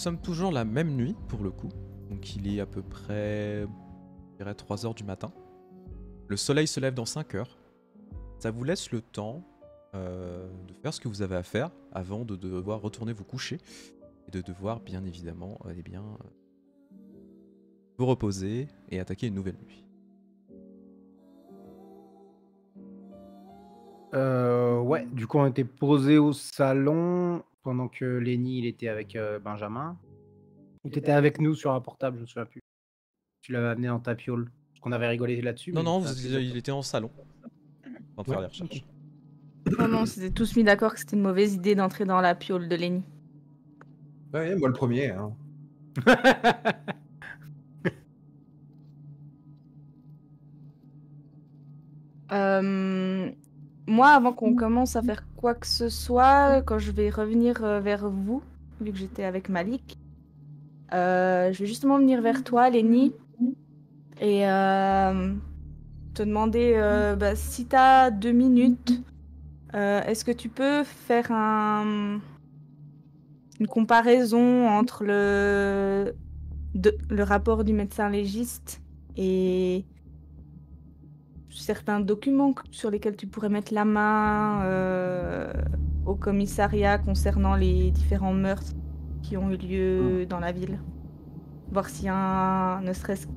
sommes toujours la même nuit pour le coup. Donc il est à peu près, je dirais 3 heures du matin. Le soleil se lève dans 5 heures. Ça vous laisse le temps de faire ce que vous avez à faire avant de devoir retourner vous coucher et de devoir bien évidemment vous reposer et attaquer une nouvelle nuit. Ouais, du coup on était posé au salon pendant que Lenny il était avec Benjamin. Ou t'étais avec nous sur un portable, je me souviens plus. Tu l'avais amené dans ta piole. Parce qu'on avait rigolé là-dessus, Non, mais je me non, souviens plus il exactement. était en salon en train de faire Ouais, les ok. recherches. Non, non, on s'était tous mis d'accord que c'était une mauvaise idée d'entrer dans la piole de Lenny. Ouais, moi le premier. Hein. Moi, avant qu'on commence à faire quoi que ce soit, quand je vais revenir vers vous, vu que j'étais avec Malik, je vais justement venir vers toi, Lenny, et te demander si tu as 2 minutes, est-ce que tu peux faire une comparaison entre le rapport du médecin légiste et certains documents sur lesquels tu pourrais mettre la main au commissariat concernant les différents meurtres qui ont eu lieu dans la ville. Voir s'il y a ne serait-ce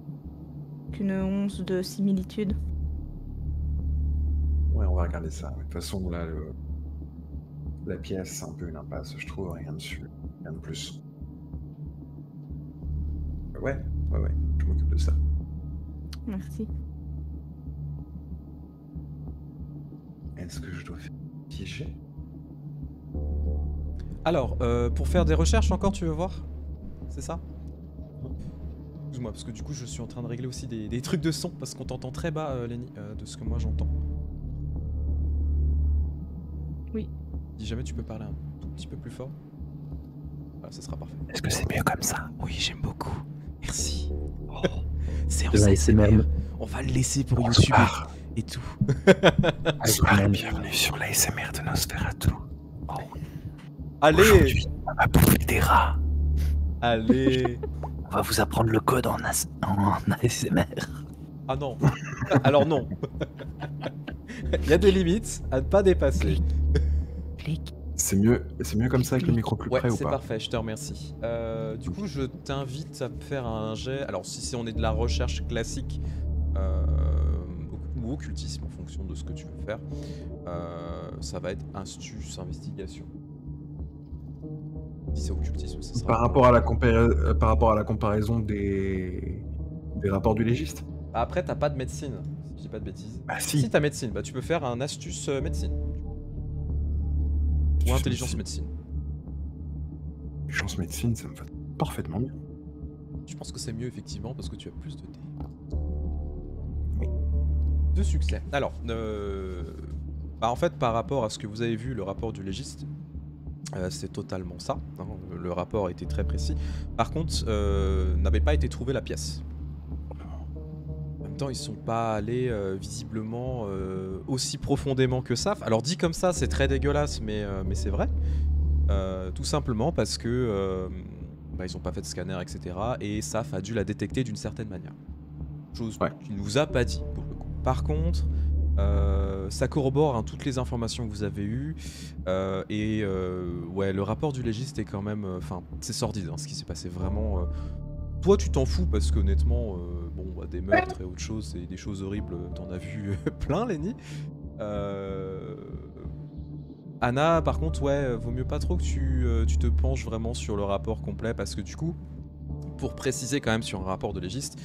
qu'une once de similitude. Ouais, on va regarder ça. De toute façon, là, la pièce, c'est un peu une impasse, je trouve. Rien dessus. Rien de plus. Ouais, je m'occupe de ça. Merci. Est-ce que je dois piéger? Alors, pour faire des recherches encore, tu veux voir? C'est ça? Excuse-moi, parce que du coup, je suis en train de régler aussi des trucs de son, parce qu'on t'entend très bas, Lenny, de ce que moi j'entends. Oui. Si jamais tu peux parler un tout petit peu plus fort. Voilà, ça sera parfait. Est-ce que c'est mieux comme ça? Oui, j'aime beaucoup. Merci. Oh. C'est en De l'ASMR. On va le laisser pour YouTube Bonsoir. et tout. Bonsoir, bienvenue sur l'ASMR de Nosferatu. Oh. Allez! Aujourd'hui, on va bouffer des rats. Allez! On va vous apprendre le code en ASMR. Ah non. Alors non. Il y a des limites à ne pas dépasser. Clic. C'est mieux comme ça avec le micro plus Ouais, près ou c'est pas? parfait, je te remercie. Du coup, je t'invite à faire un jet. Alors, si on est de la recherche classique ou occultisme en fonction de ce que tu veux faire, ça va être astuce, investigation. Si c'est occultisme, ça sera. Par rapport à la comparaison des rapports du légiste? Après, t'as pas de médecine, si je dis pas de bêtises. Ah si. Si t'as médecine, bah tu peux faire un astuce médecine. Ou intelligence médecine. Intelligence médecine, ça me va parfaitement bien. Je pense que c'est mieux effectivement parce que tu as plus de dés. Oui. De succès. Alors, en fait, par rapport à ce que vous avez vu, le rapport du légiste, c'est totalement ça. Hein, le rapport était très précis. Par contre, n'avait pas été trouvée la pièce. En même temps, ils sont pas allés visiblement aussi profondément que ça. Alors dit comme ça, c'est très dégueulasse, mais c'est vrai. Tout simplement parce que ils ont pas fait de scanner, etc. Et SAF a dû la détecter d'une certaine manière. Chose qu'il nous a pas dit pour le coup. Par contre, ça corrobore toutes les informations que vous avez eues. Ouais, le rapport du légiste est quand même... Enfin, c'est sordide ce qui s'est passé vraiment... Toi, tu t'en fous parce qu'honnêtement, des meurtres et autre chose, c'est des choses horribles, t'en as vu plein, Lenny. Anna, par contre, ouais, vaut mieux pas trop que tu te penches vraiment sur le rapport complet parce que du coup, pour préciser quand même sur un rapport de légiste,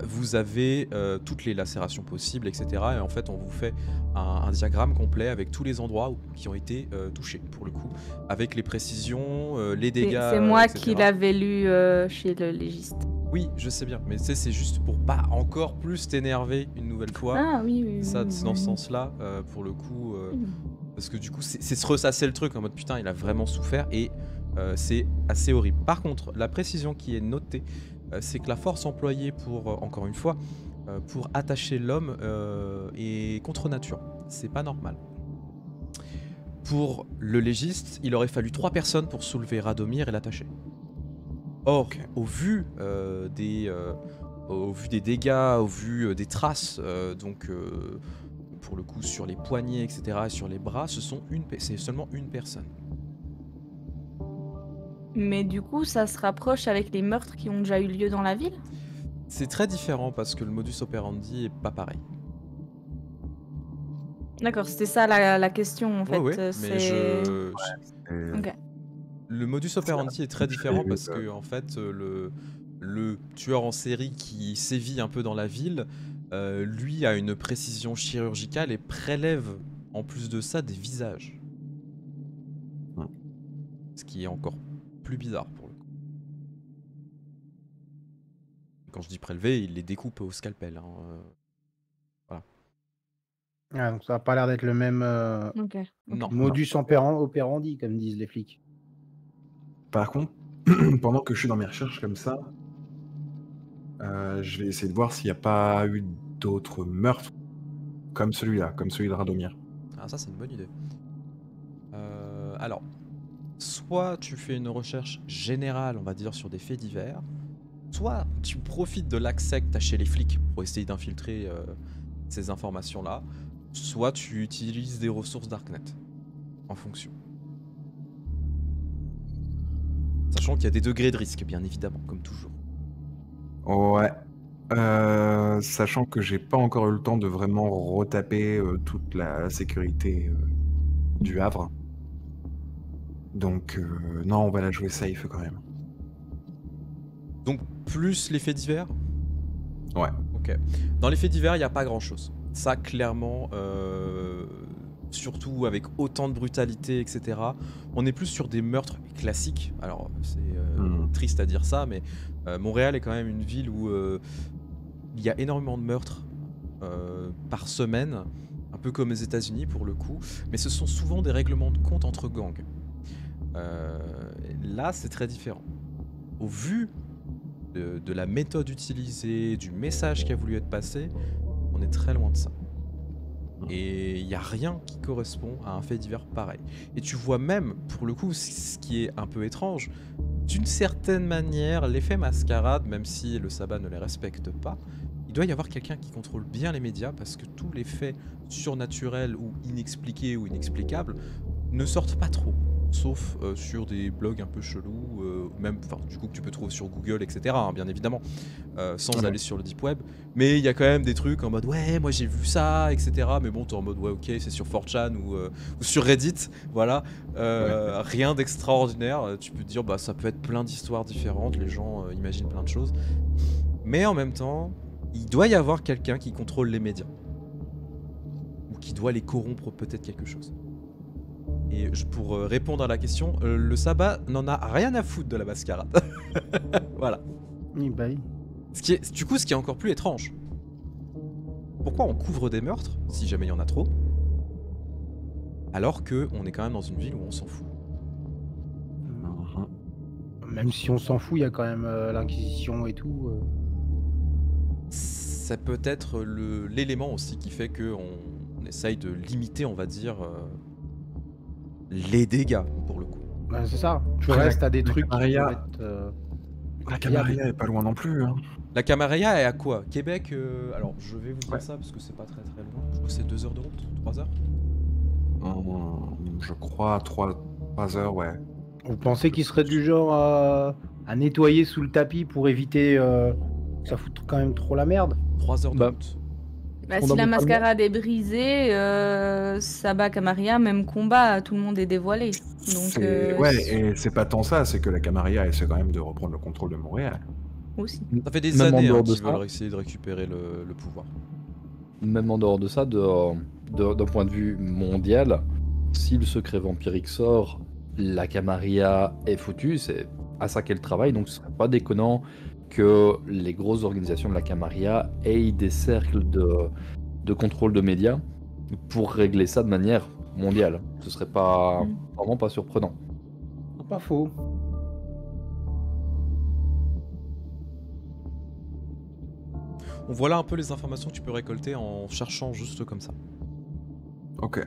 vous avez toutes les lacérations possibles, etc. Et en fait, on vous fait un diagramme complet avec tous les endroits qui ont été touchés, pour le coup, avec les précisions, les dégâts, C'est moi etc. qui l'avais lu chez le légiste. Oui, je sais bien, mais c'est juste pour pas encore plus t'énerver une nouvelle fois. Ah oui. Ça, c'est dans ce sens-là, pour le coup, parce que du coup, c'est se ressasser le truc en mode putain, il a vraiment souffert et c'est assez horrible. Par contre, la précision qui est notée, c'est que la force employée pour, encore une fois, pour attacher l'homme est contre nature. C'est pas normal. Pour le légiste, il aurait fallu 3 personnes pour soulever Radomir et l'attacher. Or, Ok. au vu des dégâts, au vu des traces, pour le coup sur les poignets, etc., et sur les bras, c'est seulement une personne. Mais du coup, ça se rapproche avec les meurtres qui ont déjà eu lieu dans la ville? C'est très différent parce que le modus operandi est pas pareil. D'accord, c'était ça la question en fait. Ouais, mais c'est... Et- Ok. le modus operandi est très J'ai différent eu, parce que en fait le tueur en série qui sévit un peu dans la ville, lui a une précision chirurgicale et prélève en plus de ça des visages. Ouais. Ce qui est encore plus bizarre pour le coup. Quand je dis prélever, il les découpe au scalpel. Ah, donc ça a pas l'air d'être le même Ok. Non. modus operandi, comme disent les flics. Par contre, pendant que je suis dans mes recherches comme ça, je vais essayer de voir s'il n'y a pas eu d'autres meurtres comme celui-là, comme celui de Radomir. Ah, ça c'est une bonne idée. Alors, soit tu fais une recherche générale, on va dire, sur des faits divers, soit tu profites de l'accès que tu as chez les flics pour essayer d'infiltrer ces informations-là, soit tu utilises des ressources Darknet, en fonction. Sachant qu'il y a des degrés de risque, bien évidemment, comme toujours. Ouais. Sachant que j'ai pas encore eu le temps de vraiment retaper toute la sécurité du Havre. Donc, non, on va la jouer safe quand même. Donc, plus les faits divers. Ouais. Ok. Dans les faits divers, il n'y a pas grand-chose. Ça, clairement, surtout avec autant de brutalité, etc., on est plus sur des meurtres classiques. Alors, c'est triste à dire ça, mais Montréal est quand même une ville où il y a énormément de meurtres par semaine, un peu comme les États-Unis pour le coup, mais ce sont souvent des règlements de compte entre gangs. Là, c'est très différent. Au vu de la méthode utilisée, du message qui a voulu être passé, on est très loin de ça. Et il n'y a rien qui correspond à un fait divers pareil. Et tu vois même, pour le coup, ce qui est un peu étrange, d'une certaine manière, l'effet mascarade, même si le sabbat ne les respecte pas, il doit y avoir quelqu'un qui contrôle bien les médias parce que tous les faits surnaturels ou inexpliqués ou inexplicables ne sortent pas trop. Sauf sur des blogs un peu chelous, même, du coup que tu peux trouver sur Google, etc. hein, bien évidemment, sans aller sur le deep web. Mais il y a quand même des trucs en mode ouais, moi j'ai vu ça, etc. Mais bon, t'es en mode ouais, ok, c'est sur 4chan ou sur Reddit, voilà. Rien d'extraordinaire. Tu peux te dire bah ça peut être plein d'histoires différentes, les gens imaginent plein de choses. Mais en même temps, il doit y avoir quelqu'un qui contrôle les médias ou qui doit les corrompre peut-être quelque chose. Et pour répondre à la question, le sabbat n'en a rien à foutre de la mascarade. Voilà. Oui, bah oui. Ce qui est encore plus étrange. Pourquoi on couvre des meurtres, si jamais il y en a trop, alors que on est quand même dans une ville où on s'en fout? Même si on s'en fout, il y a quand même l'Inquisition et tout. Ça peut être l'élément aussi qui fait qu'on essaye de limiter, on va dire, les dégâts, pour le coup. Bah, c'est ça. Tu Après, restes à des la trucs qui Camarilla- vont être, La Camarilla est pas loin non plus. Hein. La Camarilla est à quoi? Québec, alors je vais vous dire Ouais. ça parce que c'est pas très très loin. Je crois que c'est 2 heures de route, 3 heures. Je crois 3 heures, ouais. Vous pensez qu'il serait du genre à nettoyer sous le tapis pour éviter que ça foute quand même trop la merde? 3 heures de Bah, route. Bah, si la Fondamentalement- mascarade est brisée, Sabah Camarilla, même combat, tout le monde est dévoilé. Donc, Ouais, et c'est pas tant ça, c'est que la Camarilla essaie quand même de reprendre le contrôle de Montréal. aussi. Ça fait des Même en années dehors de qu'ils ça. veulent essayer de récupérer le pouvoir. Même en dehors de ça, d'un point de vue mondial, si le secret vampirique sort, la Camarilla est foutue, c'est à ça qu'elle travaille, donc ce serait pas déconnant que les grosses organisations de la Camarilla aient des cercles de contrôle de médias pour régler ça de manière mondiale. Ce serait pas vraiment pas surprenant. Pas faux. On voit là un peu les informations que tu peux récolter en cherchant juste comme ça. Ok.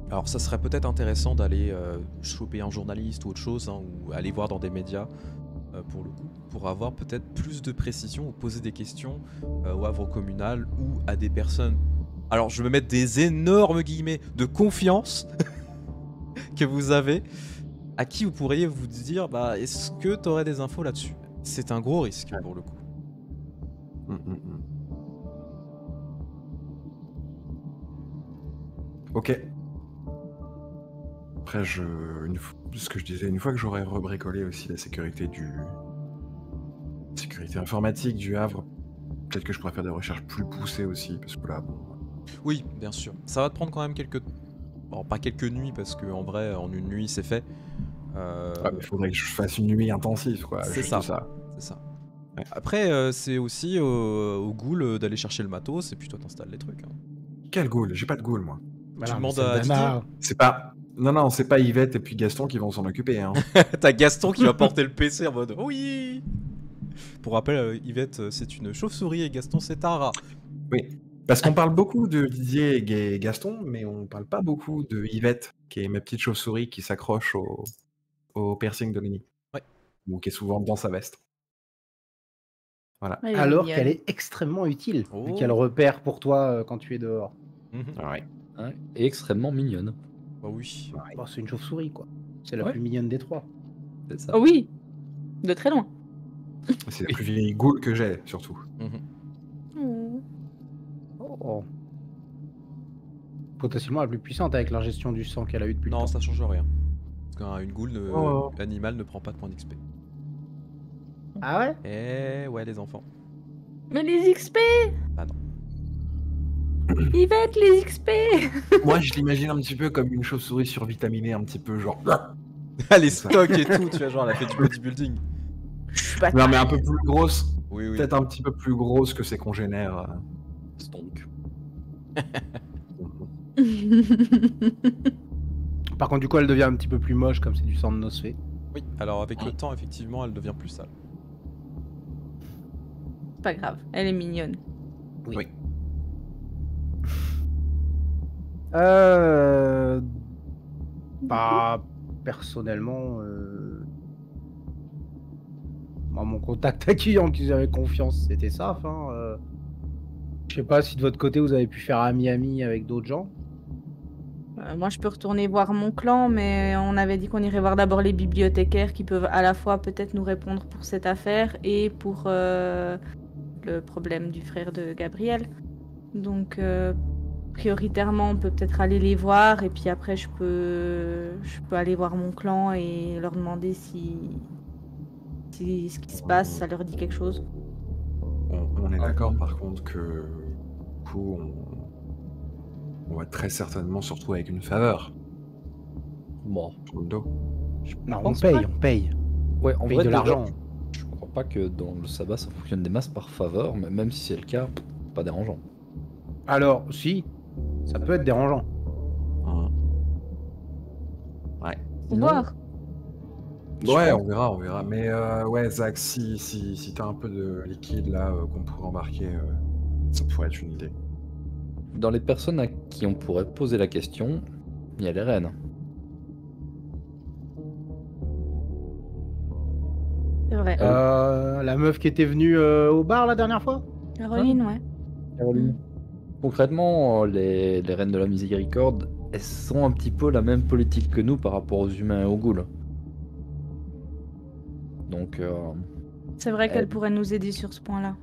Alors ça serait peut-être intéressant d'aller choper un journaliste ou autre chose, hein, ou aller voir dans des médias pour le coup, pour avoir peut-être plus de précision ou poser des questions au Havre communal ou à des personnes. Alors, je vais mettre des énormes guillemets de confiance que vous avez, à qui vous pourriez vous dire, bah, est-ce que tu aurais des infos là-dessus? C'est un gros risque pour le coup. Ok. Après, ce que je disais, une fois que j'aurai rebricolé aussi la sécurité sécurité informatique du Havre, peut-être que je pourrais faire des recherches plus poussées aussi, parce que là, bon... Oui, bien sûr. Ça va te prendre quand même quelques... Bon, pas quelques nuits, parce qu'en vrai, en une nuit, c'est fait. Il faudrait que je fasse une nuit intensive, quoi. C'est juste ça. ça. C'est ça. Ouais. Après, c'est aussi au ghoul d'aller chercher le matos, et puis toi, t'installes les trucs. Hein. Quel ghoul? J'ai pas de ghoul, moi. Tu demandes à Didier. C'est pas... Non, c'est pas Yvette et puis Gaston qui vont s'en occuper, hein. T'as Gaston qui va porter le PC en mode oui. Pour rappel, Yvette, c'est une chauve-souris et Gaston, c'est un rat. Oui. Parce qu'on parle beaucoup de Didier et Gaston, mais on parle pas beaucoup de Yvette, qui est ma petite chauve-souris qui s'accroche au piercing de Lenny. Ouais. Ou qui est souvent dans sa veste. Voilà. Elle est Alors mignonne. qu'elle est extrêmement utile, Oh. vu qu'elle repère pour toi quand tu es dehors. Mhm. Ouais. Ouais, et extrêmement mignonne. Bah oui. Bon, c'est une chauve-souris, quoi. C'est la Ouais. plus mignonne des trois. C'est ça. Oh oui, de très loin. C'est la plus vieille ghoul que j'ai, surtout. Mhm. Oh. Potentiellement la plus puissante avec la gestion du sang qu'elle a eu depuis le Non, temps. ça change rien. Parce qu'une ghoul Oh. animale ne prend pas de points d'XP. Ah ouais? Eh ouais, les enfants. Mais les XP! Ah non. Yvette, les XP! Moi, je l'imagine un petit peu comme une chauve-souris survitaminée, un petit peu genre... Les stocks et tout, tu vois, genre, elle a fait du bodybuilding. Je suis pas Non, mais un peu plus grosse. Oui, oui. Peut-être un petit peu plus grosse que ses congénères. Stonk. Par contre, du coup, elle devient un petit peu plus moche comme c'est du sang de Nosfée. Oui, alors avec le temps, effectivement, elle devient plus sale. Pas grave, elle est mignonne. Oui. Bah, personnellement, moi, mon contact accueillant qui vous avait confiance, c'était ça. Enfin, je sais pas si de votre côté vous avez pu faire ami-ami avec d'autres gens. Moi, je peux retourner voir mon clan, mais on avait dit qu'on irait voir d'abord les bibliothécaires qui peuvent à la fois peut-être nous répondre pour cette affaire et pour le problème du frère de Gabriel. Donc, prioritairement, on peut peut-être aller les voir et puis après, je peux aller voir mon clan et leur demander si ce qui se passe, ça leur dit quelque chose. On est d'accord, par contre, que du coup, on va très certainement se retrouver avec une faveur Bon. sur le dos. Non, on pense paye, pas. on paye. Ouais, en On paye vrai, de déjà, l'argent. je crois pas que dans le sabbat ça fonctionne des masses par faveur, mais même si c'est le cas, pas dérangeant. Alors, si, ça peut être dérangeant. Hein. Ouais. Au revoir. Ouais, on verra. Mais ouais, Zach, si t'as un peu de liquide là qu'on pourrait embarquer, ça pourrait être une idée. Dans les personnes à qui on pourrait poser la question, il y a les reines. C'est vrai. La meuf qui était venue au bar la dernière fois? Caroline, ouais. Concrètement, les reines de la miséricorde, elles sont un petit peu la même politique que nous par rapport aux humains et aux ghouls. Donc, C'est vrai qu'elle pourrait nous aider sur ce point-là.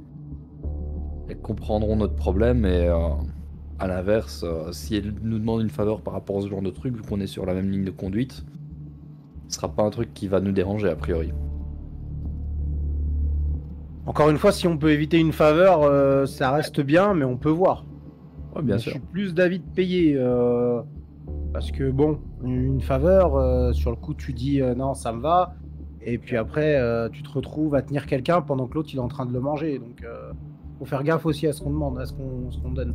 elles comprendront notre problème et à l'inverse, si elles nous demandent une faveur par rapport à ce genre de truc, vu qu'on est sur la même ligne de conduite, ce sera pas un truc qui va nous déranger a priori. Encore une fois, si on peut éviter une faveur, ça reste bien, mais on peut voir. Ouais, bien Je sûr. suis plus d'avis de payer. Parce que bon, une faveur, sur le coup, tu dis non, ça me va. Et puis après, tu te retrouves à tenir quelqu'un pendant que l'autre il est en train de le manger. Donc, faut faire gaffe aussi à ce qu'on demande, à ce qu'on donne.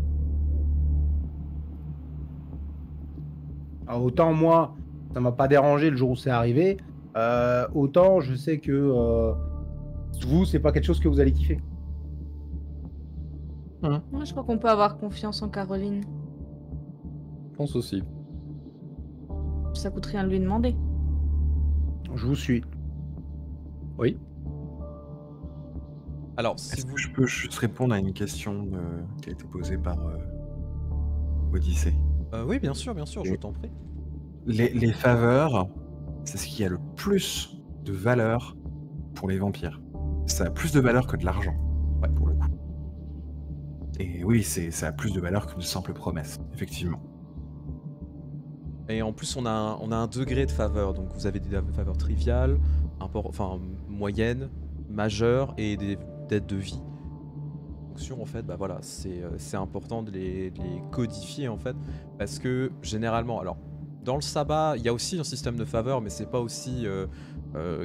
Alors, autant moi, ça m'a pas dérangé le jour où c'est arrivé. Autant je sais que vous, c'est pas quelque chose que vous allez kiffer. Moi, je crois qu'on peut avoir confiance en Caroline. Je pense aussi. Ça coûte rien de lui demander. Je vous suis. Oui. Alors, si Est-ce vous... que je peux juste répondre à une question qui a été posée par Odyssée? oui, bien sûr, je Et t'en prie. les faveurs, c'est ce qui a le plus de valeur pour les vampires. Ça a plus de valeur que de l'argent, Ouais. pour le coup. Et oui, ça a plus de valeur qu'une simple promesse, effectivement. Et en plus, on a un degré de faveur. Donc, vous avez des faveurs triviales, enfin moyennes, majeures et des dettes de vie. En fait, bah voilà, c'est important de les codifier en fait, parce que généralement, alors dans le sabbat, il y a aussi un système de faveur, mais c'est pas aussi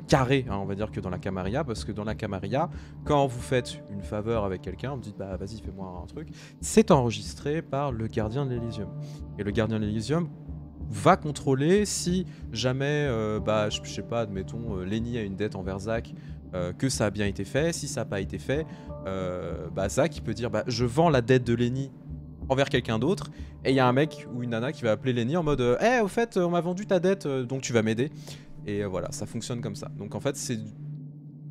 carré, hein, on va dire, que dans la Camarilla, parce que dans la Camarilla, quand vous faites une faveur avec quelqu'un, vous dites bah vas-y fais-moi un truc, c'est enregistré par le gardien de l'Elysium, et le gardien de l'Elysium va contrôler si jamais, bah je sais pas, admettons, Lenny a une dette envers Zach. Que ça a bien été fait. Si ça n'a pas été fait, bah Zach il peut dire bah je vends la dette de Lenny envers quelqu'un d'autre, et il y a un mec ou une nana qui va appeler Lenny en mode au fait on m'a vendu ta dette donc tu vas m'aider, et voilà, ça fonctionne comme ça. Donc en fait c'est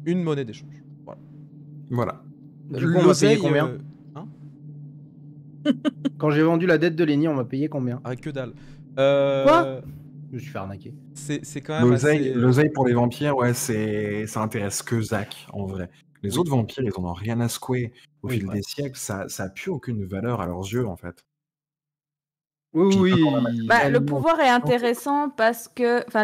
une monnaie d'échange. Voilà. Voilà. Du coup, on m'a payé L'oseille, combien hein Quand j'ai vendu la dette de Lenny, on m'a payé combien? Ah, que dalle. Quoi Je me suis fait arnaquer. C'est quand même assez... L'oseille pour les vampires, ouais, ça intéresse que Zach, en vrai. Les Oui. autres vampires, ils en ont rien à secouer. Au Oui, fil ouais. des siècles, ça a plus aucune valeur à leurs yeux, en fait. Oui, Puis, oui. Bah, le tellement- pouvoir est intéressant parce que, enfin,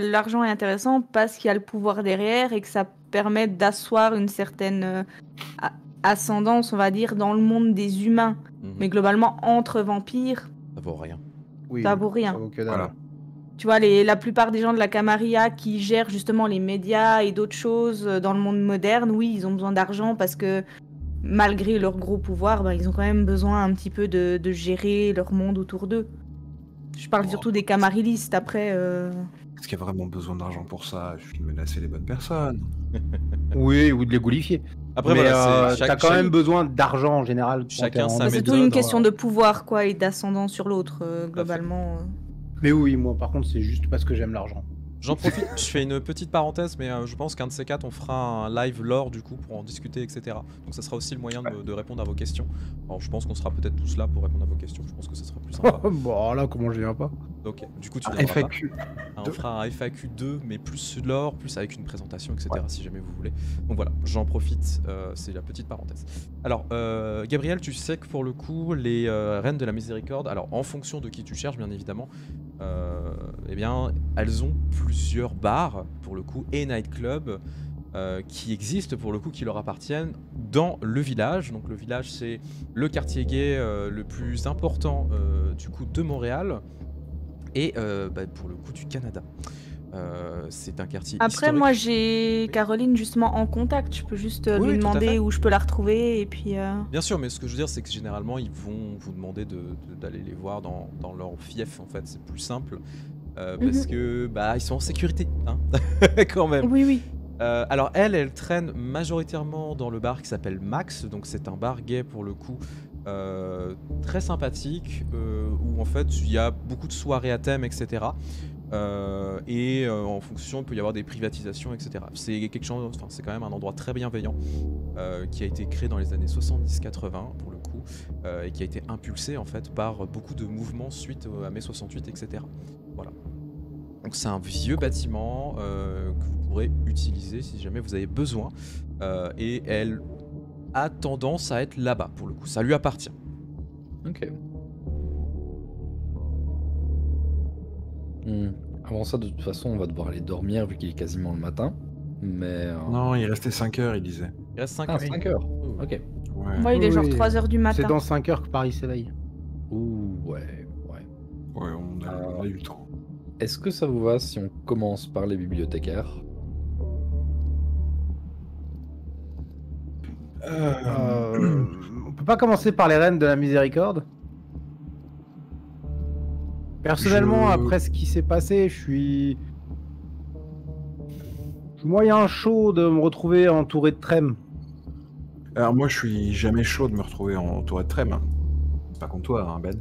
l'argent est intéressant parce qu'il y a le pouvoir derrière et que ça permet d'asseoir une certaine ascendance, on va dire, dans le monde des humains. Mhm. Mais globalement, entre vampires, Ça vaut rien. Oui, ça oui, vaut rien. Ça vaut que dalle. Voilà. Tu vois, la plupart des gens de la Camarilla qui gèrent justement les médias et d'autres choses dans le monde moderne, oui, ils ont besoin d'argent parce que malgré leur gros pouvoir, bah, ils ont quand même besoin un petit peu de gérer leur monde autour d'eux. Je parle Oh. surtout des camarillistes, après... Est-ce qu'il y a vraiment besoin d'argent pour ça? Je suis de menacer les bonnes personnes. Oui, ou de les goulifier. Après Mais voilà, c'est t'as quand même besoin d'argent en général. quand Chacun t'es en- sa bah, c'est méthode, tout une hein. question de pouvoir, quoi, et d'ascendant sur l'autre, globalement. Mais oui, moi par contre, c'est juste parce que j'aime l'argent. J'en profite, je fais une petite parenthèse, mais je pense qu'un de ces quatre, on fera un live lore du coup pour en discuter, etc. Donc ça sera aussi le moyen de répondre à vos questions. Alors je pense qu'on sera peut-être tous là pour répondre à vos questions, je pense que ce sera plus sympa. Bon, là, comment je viens pas? Ok, du coup tu Un viendras pas. FAQ. On fera un FAQ 2, mais plus lore, plus avec une présentation, etc. si jamais vous voulez. Donc voilà, j'en profite, c'est la petite parenthèse. Alors, Gabriel, tu sais que pour le coup, les Reines de la Miséricorde, alors en fonction de qui tu cherches, bien évidemment, eh bien, elles ont plusieurs bars, pour le coup, et nightclubs, qui existent, pour le coup, qui leur appartiennent dans le village. Donc le village, c'est le quartier gay le plus important, du coup, de Montréal. Et bah, pour le coup du Canada. C'est un quartier Après, historique. moi, j'ai Caroline justement en contact. Je peux juste Oui, lui oui, tout à fait. demander où je peux la retrouver et puis... Bien sûr, mais ce que je veux dire, c'est que généralement, ils vont vous demander d'aller les voir dans leur fief, en fait. C'est plus simple. Parce que, bah, ils sont en sécurité, hein, quand même. Oui, oui. Alors elle traîne majoritairement dans le bar qui s'appelle Max, donc c'est un bar gay pour le coup, très sympathique, où en fait il y a beaucoup de soirées à thème, etc. En fonction, il peut y avoir des privatisations, etc. C'est quelque chose, enfin c'est quand même un endroit très bienveillant, qui a été créé dans les années 70-80 pour le coup, et qui a été impulsé en fait par beaucoup de mouvements suite à mai 68, etc. Voilà. Donc c'est un vieux bâtiment que vous pourrez utiliser si jamais vous avez besoin. Et elle a tendance à être là-bas pour le coup. Ça lui appartient. Ok. Avant ça, de toute façon, on va devoir aller dormir vu qu'il est quasiment le matin. Mais. Non, il restait 5 heures, il disait. Il reste 5 Ah, 5 heures. Oui. Ok. Ouais. Moi, il est genre Oui. 3h du C'est matin. dans 5 heures que Paris s'éveille. Ouh, ouais. Ouais, on a eu le temps. Est-ce que ça vous va si on commence par les bibliothécaires? On peut pas commencer par les Reines de la Miséricorde? Personnellement, après ce qui s'est passé, je suis moyen chaud de me retrouver entouré de trêmes. Alors moi, je suis jamais chaud de me retrouver entouré de trêmes. C'est pas contre toi, hein, Ben.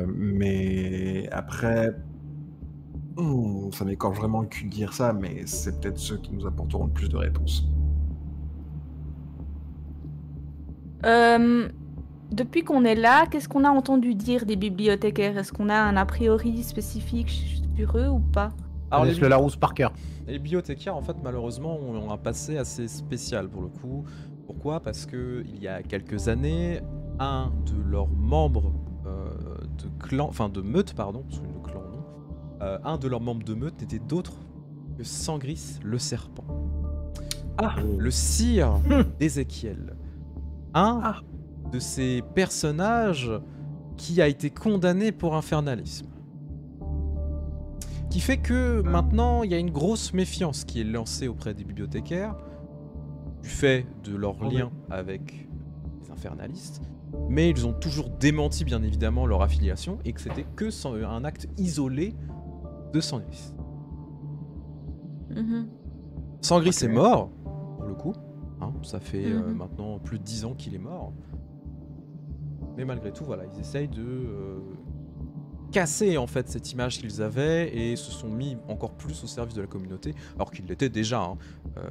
Mais après, ça m'écorche vraiment le cul de dire ça, mais c'est peut-être ceux qui nous apporteront le plus de réponses. Depuis qu'on est là, qu'est-ce qu'on a entendu dire des bibliothécaires? Est-ce qu'on a un a priori spécifique sur eux ou pas? Alors, les, Laisse-le Larousse par cœur. les bibliothécaires, en fait, malheureusement, ont un passé assez spécial pour le coup. Pourquoi? Parce que il y a quelques années, un de leurs membres de meute, pardon, parce que le clan non, un de leurs membres de meute n'était d'autre que Sangris le serpent. Le sire d'Ézéchiel. Un de ces personnages qui a été condamné pour infernalisme. Qui fait que maintenant, il y a une grosse méfiance qui est lancée auprès des bibliothécaires, du fait de leur lien avec les infernalistes, mais ils ont toujours démenti bien évidemment leur affiliation et que c'était que un acte isolé de Sangris. Sangris est mort, pour le coup, hein, ça fait maintenant plus de 10 ans qu'il est mort, mais malgré tout, voilà, ils essayent de casser en fait cette image qu'ils avaient et se sont mis encore plus au service de la communauté, alors qu'ils l'étaient déjà. Hein.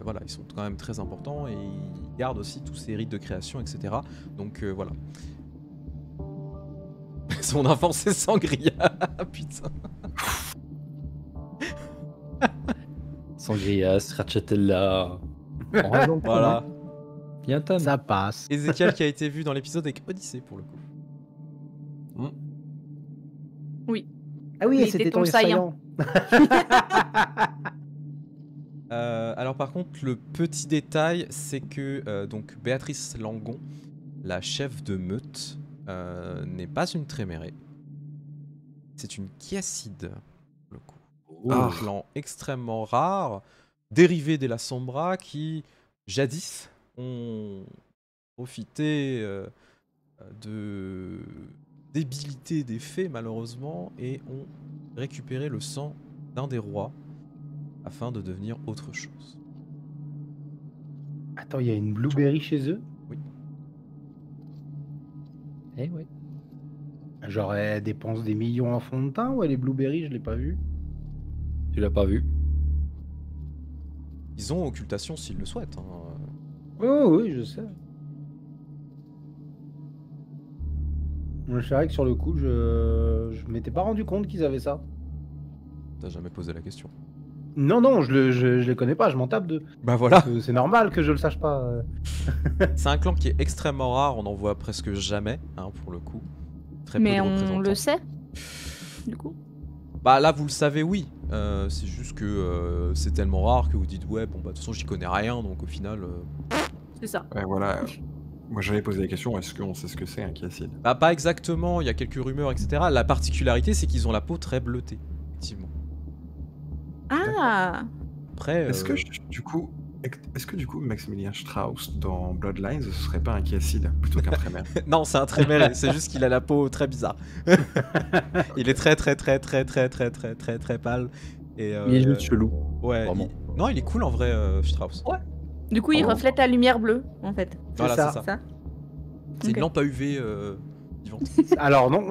Voilà, ils sont quand même très importants et ils gardent aussi tous ces rites de création, etc. Donc voilà. Son enfant c'est Sangria, putain. Sangria, Stracciatella. Voilà. Bien Tam. Ça passe. Ézéchiel qui a été vu dans l'épisode avec Odyssée pour le coup. Ah oui, Il c'était était ton ton saillant. Alors par contre, le petit détail, c'est que donc Béatrice Langon, la chef de meute, n'est pas une Trémérée. C'est une Chiacide, pour le coup. Un clan extrêmement rare, dérivé des La Sombra, qui, jadis, ont profité de débilité des fées, malheureusement, et ont récupéré le sang d'un des rois afin de devenir autre chose. Attends, il y a une blueberry chez eux? Oui. Eh ouais. Genre, elle dépense des millions en fond de teint ou elle est blueberry? Je l'ai pas vu. Tu l'as pas vu? Ils ont occultation s'ils le souhaitent. Hein. Oh, oui, je sais. Moi, c'est vrai que sur le coup, je m'étais pas rendu compte qu'ils avaient ça. T'as jamais posé la question. Non, non, je les connais pas, je m'en tape d'eux. Bah voilà. C'est normal que je le sache pas. C'est un clan qui est extrêmement rare, on en voit presque jamais, hein, pour le coup. Très peu Mais de on représentants. le sait, du coup. Bah là, vous le savez, oui. C'est juste que c'est tellement rare que vous dites ouais, bon bah de toute façon j'y connais rien, donc au final. C'est ça. Ouais, voilà. Moi j'allais poser la question, est-ce qu'on sait ce que c'est un chiacide? Bah pas exactement, il y a quelques rumeurs, etc. La particularité, c'est qu'ils ont la peau très bleutée, effectivement. Ah, Après. Est-ce que du coup, Maximilien Strauss dans Bloodlines, ce serait pas un chiacide plutôt qu'un Trémère? Non, c'est un Tréméré, c'est juste qu'il a la peau très bizarre. Il est très pâle. Et, Il est juste chelou. Ouais. Vraiment. Non, il est cool en vrai, Strauss. Ouais. Du coup, il Oh. reflète la lumière bleue, en fait. Voilà, ça. c'est ça. Ça. C'est Ok. une lampe à UV vivante. Alors non.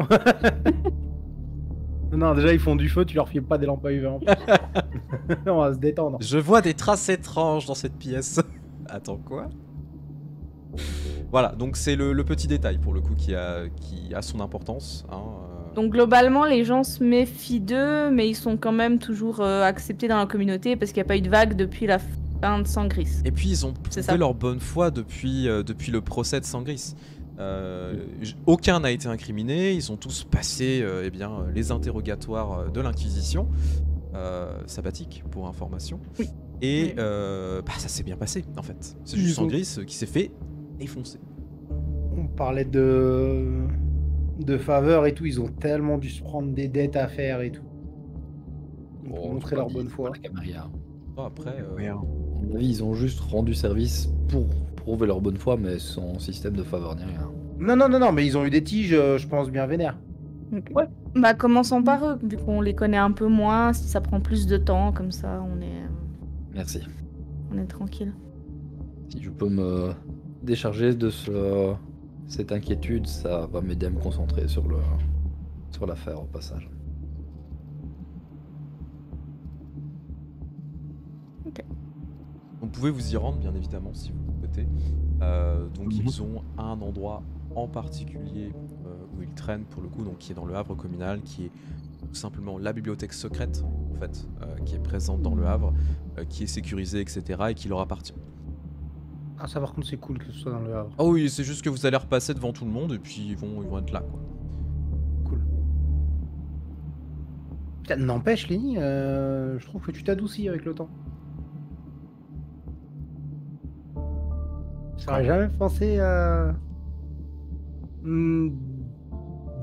Non, déjà ils font du feu, tu leur files pas des lampes à UV en plus. On va se détendre. Je vois des traces étranges dans cette pièce. Attends, quoi? Voilà, donc c'est le petit détail pour le coup qui a son importance. Hein, Donc globalement, les gens se méfient d'eux, mais ils sont quand même toujours acceptés dans la communauté parce qu'il n'y a pas eu de vague depuis la fin de Sangris. Et puis ils ont C'est prouvé ça. leur bonne foi depuis le procès de Sangris. Aucun n'a été incriminé, ils ont tous passé les interrogatoires de l'Inquisition, sabbatique pour information. Oui. Et ça s'est bien passé en fait. C'est juste Ils ont- Sangris qui s'est fait défoncer. On parlait de faveurs et tout, ils ont tellement dû se prendre des dettes à faire et tout. Pour montrer leur bonne foi. La Camarilla. Bon, après, Merde. À mon avis, ils ont juste rendu service pour prouver leur bonne foi, mais sans système de faveur ni rien. Non, mais ils ont eu des tiges, je pense, bien vénères. Ouais. Bah commençons par eux, vu qu'on les connaît un peu moins, si ça prend plus de temps, comme ça on Merci. est tranquille. Si je peux me décharger de cette inquiétude, ça va m'aider à me concentrer sur l'affaire au passage. vous pouvez vous y rendre bien évidemment si vous le souhaitez. sécurité. Donc ils ont un endroit en particulier où ils traînent pour le coup, donc qui est dans le Havre communal, qui est tout simplement la bibliothèque secrète en fait, qui est présente dans le Havre, qui est sécurisée, etc. et qui leur appartient. Ah, ça par contre, c'est cool que ce soit dans le Havre. Ah oui, c'est juste que vous allez repasser devant tout le monde et puis ils vont être là quoi. Cool. Putain, n'empêche, Lenny, je trouve que tu t'adoucis avec le temps. J'aurais jamais pensé à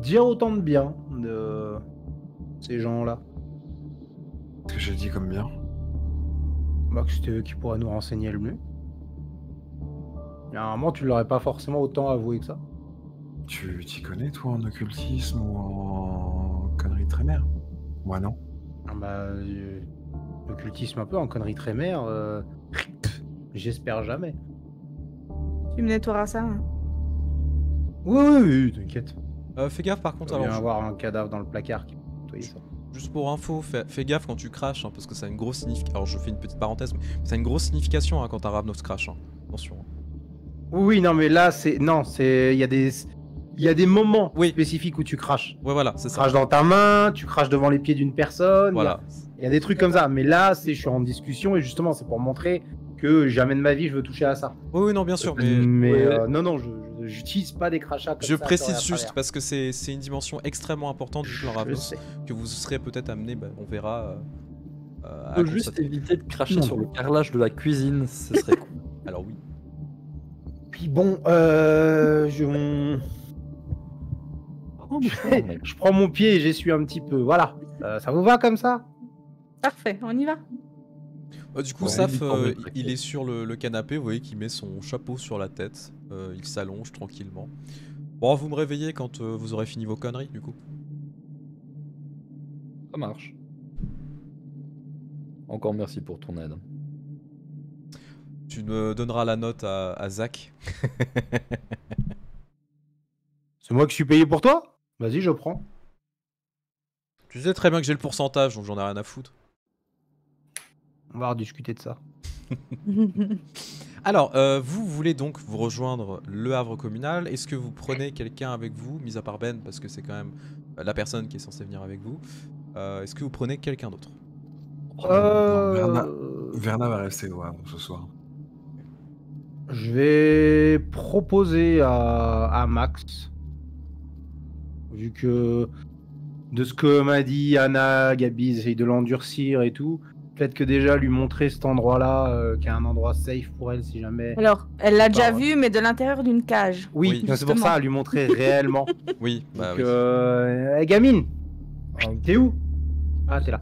dire autant de bien de ces gens-là. Ce que j'ai dit comme bien. Bah, que c'était eux qui pourraient nous renseigner le mieux. Il y a un moment, tu l'aurais pas forcément autant avoué que ça. Tu t'y connais, toi, en occultisme ou en conneries très mère? Moi, non. Ah bah, l'occultisme un peu en connerie très mère, j'espère jamais. Tu me nettoieras ça. Hein. Oui, t'inquiète. Fais gaffe par contre, Il va alors y avoir un cadavre dans le placard qui peut nettoyer ça. juste pour info, fais gaffe quand tu craches, hein, parce que ça a une grosse signification. Alors je fais une petite parenthèse, mais ça a une grosse signification hein, quand un Ravnos crache. Hein. Attention. Oui, non, mais là, il y a des moments Oui. spécifiques où tu craches. Ouais, voilà, c'est Tu ça. craches dans ta main, tu craches devant les pieds d'une personne. Voilà. Il y a des trucs comme ça. Mais là, je suis en discussion et justement, c'est pour montrer que jamais de ma vie je veux toucher à ça. Oui, oui, non, bien sûr, mais Mais non, je j'utilise pas des crachats comme je ça. précise à juste travers. parce que c'est une dimension extrêmement importante du clan Je Ravnos sais. que vous serez peut-être amené, bah, on verra. À On peut juste constater. éviter de cracher Non. sur le carrelage de la cuisine, ce serait cool. Alors oui. Puis bon, je prends mon pied et j'essuie un petit peu. Voilà. Ça vous va comme ça? Parfait, on y va. Du coup, Ouais, Saf, il semble très il cool. est sur le canapé, vous voyez qu'il met son chapeau sur la tête, il s'allonge tranquillement. Bon, vous me réveillez quand vous aurez fini vos conneries, du coup. Ça marche. Encore merci pour ton aide. Tu me donneras la note à Zach. C'est moi qui suis payé pour toi? Vas-y, je prends. Tu sais très bien que j'ai le pourcentage, donc j'en ai rien à foutre. On va rediscuter de ça. Alors, vous voulez donc vous rejoindre le Havre communal. Est-ce que vous prenez quelqu'un avec vous, mis à part Ben, parce que c'est quand même la personne qui est censée venir avec vous. Est-ce que vous prenez quelqu'un d'autre? Verna va rester au Havre ce soir. Je vais proposer à Max, vu que de ce que m'a dit Anna, Gabi, ils essayent de l'endurcir et tout. Peut-être que déjà lui montrer cet endroit-là, qui est un endroit safe pour elle si jamais. Alors, elle l'a déjà Bah, ouais. vu, mais de l'intérieur d'une cage. Oui, Oui. c'est pour Justement. ça, lui montrer réellement. Oui, bah Donc, oui. hey, gamine, t'es où? Ah, t'es là.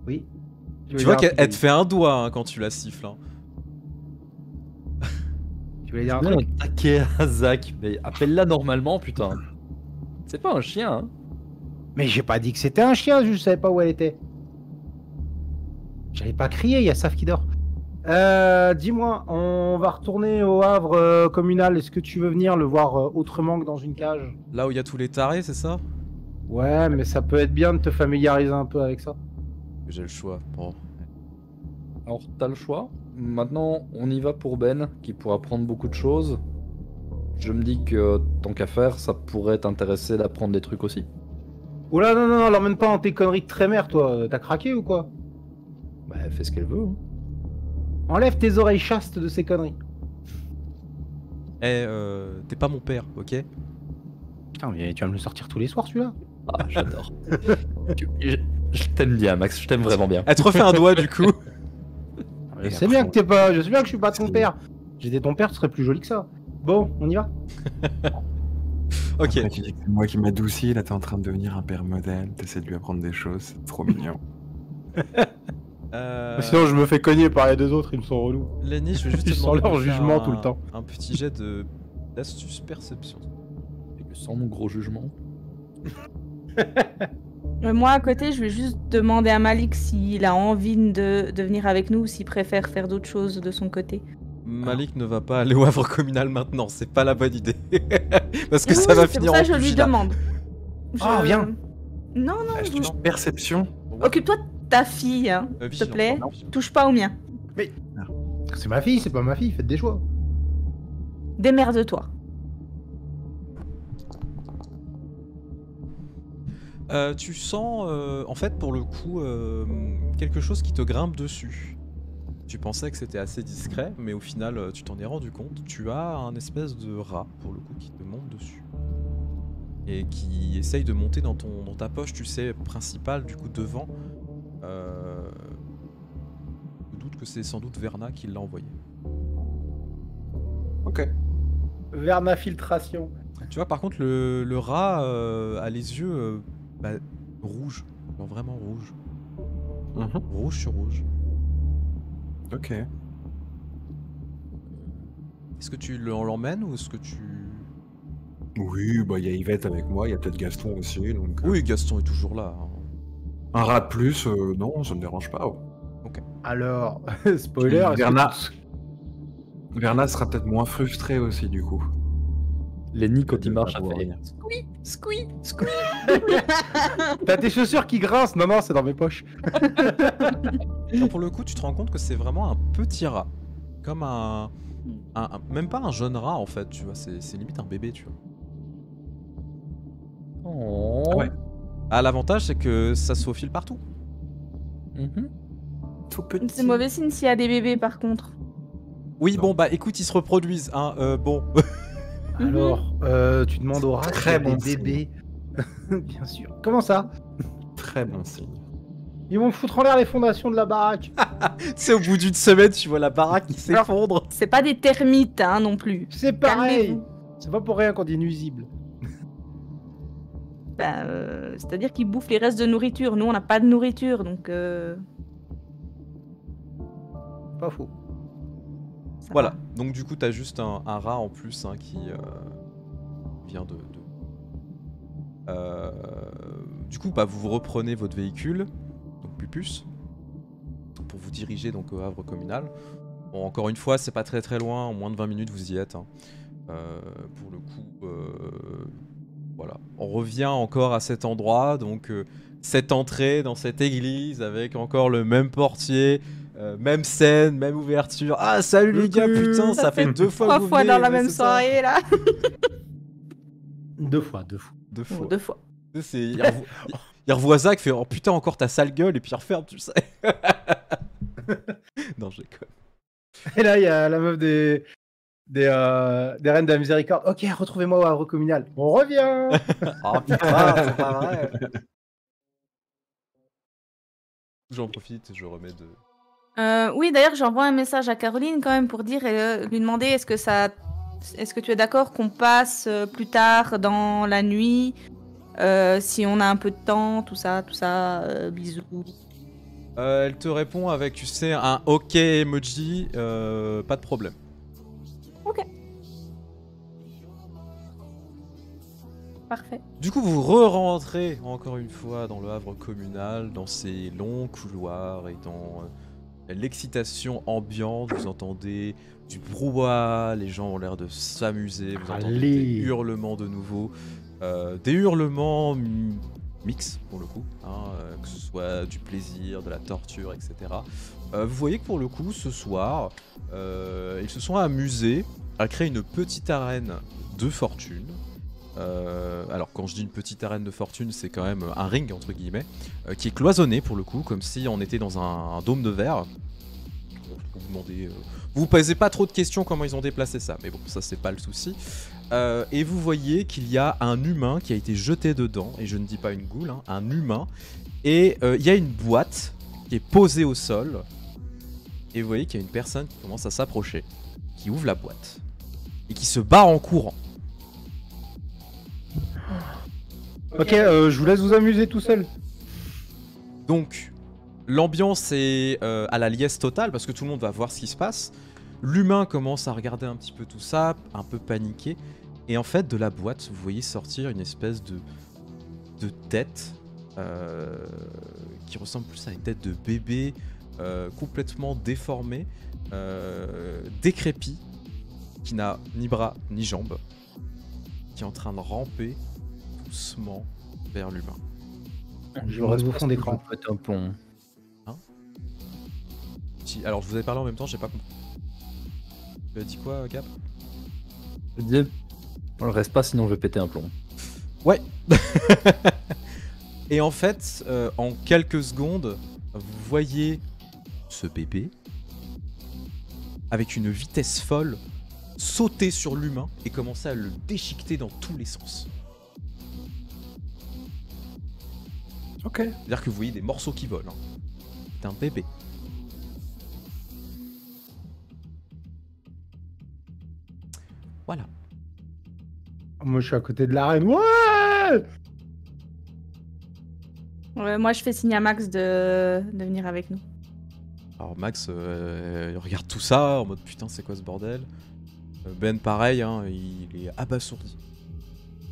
Oui. Tu vois qu'elle te fait un doigt hein, quand tu la siffles. Hein. Tu voulais dire un Bien truc? un taquet à Zach, mais appelle-la normalement, putain. C'est pas un chien, hein. Mais j'ai pas dit que c'était un chien, je savais pas où elle était. J'allais pas crier, il y a Saf qui dort. Dis-moi, on va retourner au Havre communal. Est-ce que tu veux venir le voir autrement que dans une cage? Là où il y a tous les tarés, c'est ça? Ouais, mais ça peut être bien de te familiariser un peu avec ça. J'ai le choix. Bon. Alors, t'as le choix. Maintenant, on y va pour Ben, qui pourra apprendre beaucoup de choses. Je me dis que, tant qu'à faire, ça pourrait t'intéresser d'apprendre des trucs aussi. Oula, non, l'emmène pas en tes conneries de trémère, toi. T'as craqué ou quoi? Bah, elle fait ce qu'elle veut. Hein. Enlève tes oreilles chastes de ces conneries. Eh, t'es pas mon père, ok? Putain, mais tu vas me le sortir tous les soirs, celui-là? Ah, j'adore. Je t'aime bien, Max, je t'aime vraiment bien. Elle te refait un doigt du coup. Je sais bien que t'es pas... Je sais bien que je suis pas ton père. J'étais ton père, tu serais plus joli que ça. Bon, on y va? Ok. Après, tu dis que c'est moi qui m'adoucis, là t'es en train de devenir un père modèle, t'essaies de lui apprendre des choses, c'est trop mignon. Sinon, je me fais cogner par les deux autres, ils me sont relous. Lenny, je vais juste te Ils sont demander leur de faire jugement tout le temps. Un petit jet d'astuce perception. Sans mon gros jugement. Moi, à côté, je vais juste demander à Malik s'il a envie de venir avec nous ou s'il préfère faire d'autres choses de son côté. Malik ne va pas aller au Havre communal maintenant, c'est pas la bonne idée. Parce que Oui, ça va c'est finir pour ça en que je lui pugilat. demande. Ah, viens. Non, Astuce perception. occupe-toi de ta fille, hein, s'il te Vigilance, plaît. pardon, vigilance. Touche pas au mien. C'est ma fille, c'est pas ma fille, faites des choix. Démerde-toi. Tu sens, en fait, pour le coup, quelque chose qui te grimpe dessus. Tu pensais que c'était assez discret, mais au final, tu t'en es rendu compte. Tu as un espèce de rat, pour le coup, qui te monte dessus. Et qui essaye de monter dans ta poche, tu sais, principale, du coup, devant. Je doute que c'est sans doute Verna qui l'a envoyé. Ok. Vers ma filtration. Tu vois, par contre, le rat a les yeux rouges. Genre vraiment rouges. Rouge sur rouge. Ok. Est-ce que tu l'emmènes ou est-ce que tu... Oui, bah il y a Yvette avec moi, il y a peut-être Gaston aussi, donc... Oui, Gaston est toujours là. Hein. Un rat de plus, non, ça me dérange pas. Alors, spoiler, est-ce que Verna... tu- Verna sera peut-être moins frustrée aussi, du coup. Lenny, quand il marche, Ah, ça ouais. fait... T'as tes chaussures qui grincent? Non, non, c'est dans mes poches. Non, pour le coup, tu te rends compte que c'est vraiment un petit rat. Comme même pas un jeune rat en fait, tu vois. C'est limite un bébé, tu vois. Oh. Ouais. Ah, l'avantage, c'est que ça se faufile partout. Mhm. Tout petit. C'est mauvais signe s'il y a des bébés par contre. Oui, Non. bon, bah écoute, ils se reproduisent. Hein, bon. Alors, tu demandes au rat Très s'il y a bon des bébés. Bien sûr. Comment ça? Très bon signe. Ils vont foutre en l'air les fondations de la baraque. C'est au bout d'une semaine, tu vois la baraque qui s'effondre. C'est pas des termites hein, non plus. C'est pareil. Calmez-vous. C'est pas pour rien qu'on dit nuisible. C'est-à-dire qu'ils bouffent les restes de nourriture. Nous, on n'a pas de nourriture, donc Pas faux. ça Voilà. va. Donc du coup, t'as juste un rat en plus hein, qui vient de... Du coup, bah, vous reprenez votre véhicule, donc Pupus, pour vous diriger donc au Havre communal. Bon, encore une fois, c'est pas très très loin, en moins de 20 minutes vous y êtes. Hein. Pour le coup, voilà. On revient encore à cet endroit, donc cette entrée dans cette église avec encore le même portier, même scène, même ouverture. Ah, salut les gars, putain, ça fait 2 fois que 3 vous fois venez, dans la ouais, même c'est ça. soirée là. 2 fois, 2 fois. 2 fois. 2 fois. Il revoit Zach, fait oh putain encore ta sale gueule et puis il referme, tu sais. Non, je déconne. Et là, il y a la meuf des Reines de la Miséricorde. Ok, retrouvez-moi au Havre communal. On revient. Oh putain, c'est pas vrai. J'en profite, je remets de... Oui, d'ailleurs, j'envoie un message à Caroline quand même pour dire, lui demander est-ce que tu es d'accord qu'on passe plus tard dans la nuit, si on a un peu de temps, tout ça, bisous. Elle te répond avec, tu sais, un OK emoji, pas de problème. Ok. Parfait. Du coup, vous re-rentrez encore une fois dans le Havre communal, dans ces longs couloirs et dans l'excitation ambiante. Vous entendez du brouhaha, les gens ont l'air de s'amuser, vous entendez Allez. des hurlements de nouveau. Des hurlements mix pour le coup, hein, que ce soit du plaisir, de la torture, etc. Vous voyez que pour le coup, ce soir, ils se sont amusés à créer une petite arène de fortune. Alors quand je dis une petite arène de fortune, c'est quand même un ring entre guillemets, qui est cloisonné pour le coup, comme si on était dans un dôme de verre. Vous demandez, vous posez pas trop de questions comment ils ont déplacé ça, mais bon, ça c'est pas le souci. Et vous voyez qu'il y a un humain qui a été jeté dedans, et je ne dis pas une goule, hein, un humain. Et il y a une boîte qui est posée au sol, et vous voyez qu'il y a une personne qui commence à s'approcher, qui ouvre la boîte, et qui se barre en courant. Ok, je vous laisse vous amuser tout seul. Donc, l'ambiance est à la liesse totale, parce que tout le monde va voir ce qui se passe. L'humain commence à regarder un petit peu tout ça, un peu paniqué. Et en fait, de la boîte, vous voyez sortir une espèce de tête qui ressemble plus à une tête de bébé, complètement déformée, décrépit, qui n'a ni bras ni jambes, qui est en train de ramper doucement vers l'humain. Je reste au fond d'écran. Un pont. Alors, je vous avais parlé en même temps, j'ai pas compris. Tu as dit quoi, Cap? Je disais, on ne reste pas sinon je vais péter un plomb. Ouais. Et en fait, en quelques secondes, vous voyez ce bébé avec une vitesse folle sauter sur l'humain et commencer à le déchiqueter dans tous les sens. Ok. C'est-à-dire que vous voyez des morceaux qui volent. Hein. C'est un bébé. Voilà. Moi, je suis à côté de l'arène. Ouais. Moi, je fais signe à Max de venir avec nous. Alors Max, il regarde tout ça en mode putain c'est quoi ce bordel. Ben pareil, hein, il est abasourdi.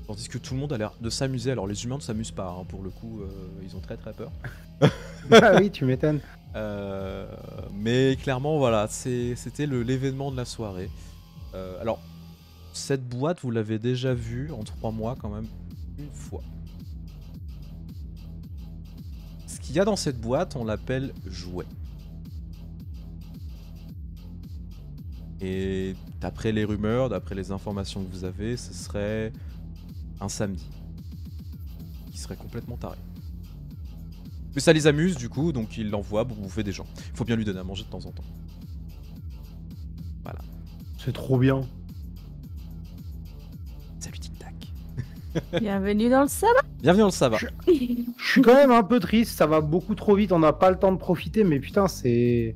Tandis que tout le monde a l'air de s'amuser. Alors les humains ne s'amusent pas, hein, pour le coup, ils ont très peur. Ah oui, tu m'étonnes. Mais clairement voilà, c'était l'événement de la soirée. Alors cette boîte vous l'avez déjà vue en 3 mois quand même une fois. Ce qu'il y a dans cette boîte, on l'appelle jouet. Et d'après les rumeurs, d'après les informations que vous avez, ce serait un samedi. Qui serait complètement taré. Mais ça les amuse du coup, donc ils l'envoient pour bouffer des gens. Il faut bien lui donner à manger de temps en temps. Voilà. C'est trop bien. Salut Tic Tac. Bienvenue dans le sabbat. Bienvenue dans le sabbat. Je suis quand même un peu triste, ça va beaucoup trop vite, on n'a pas le temps de profiter, mais putain, c'est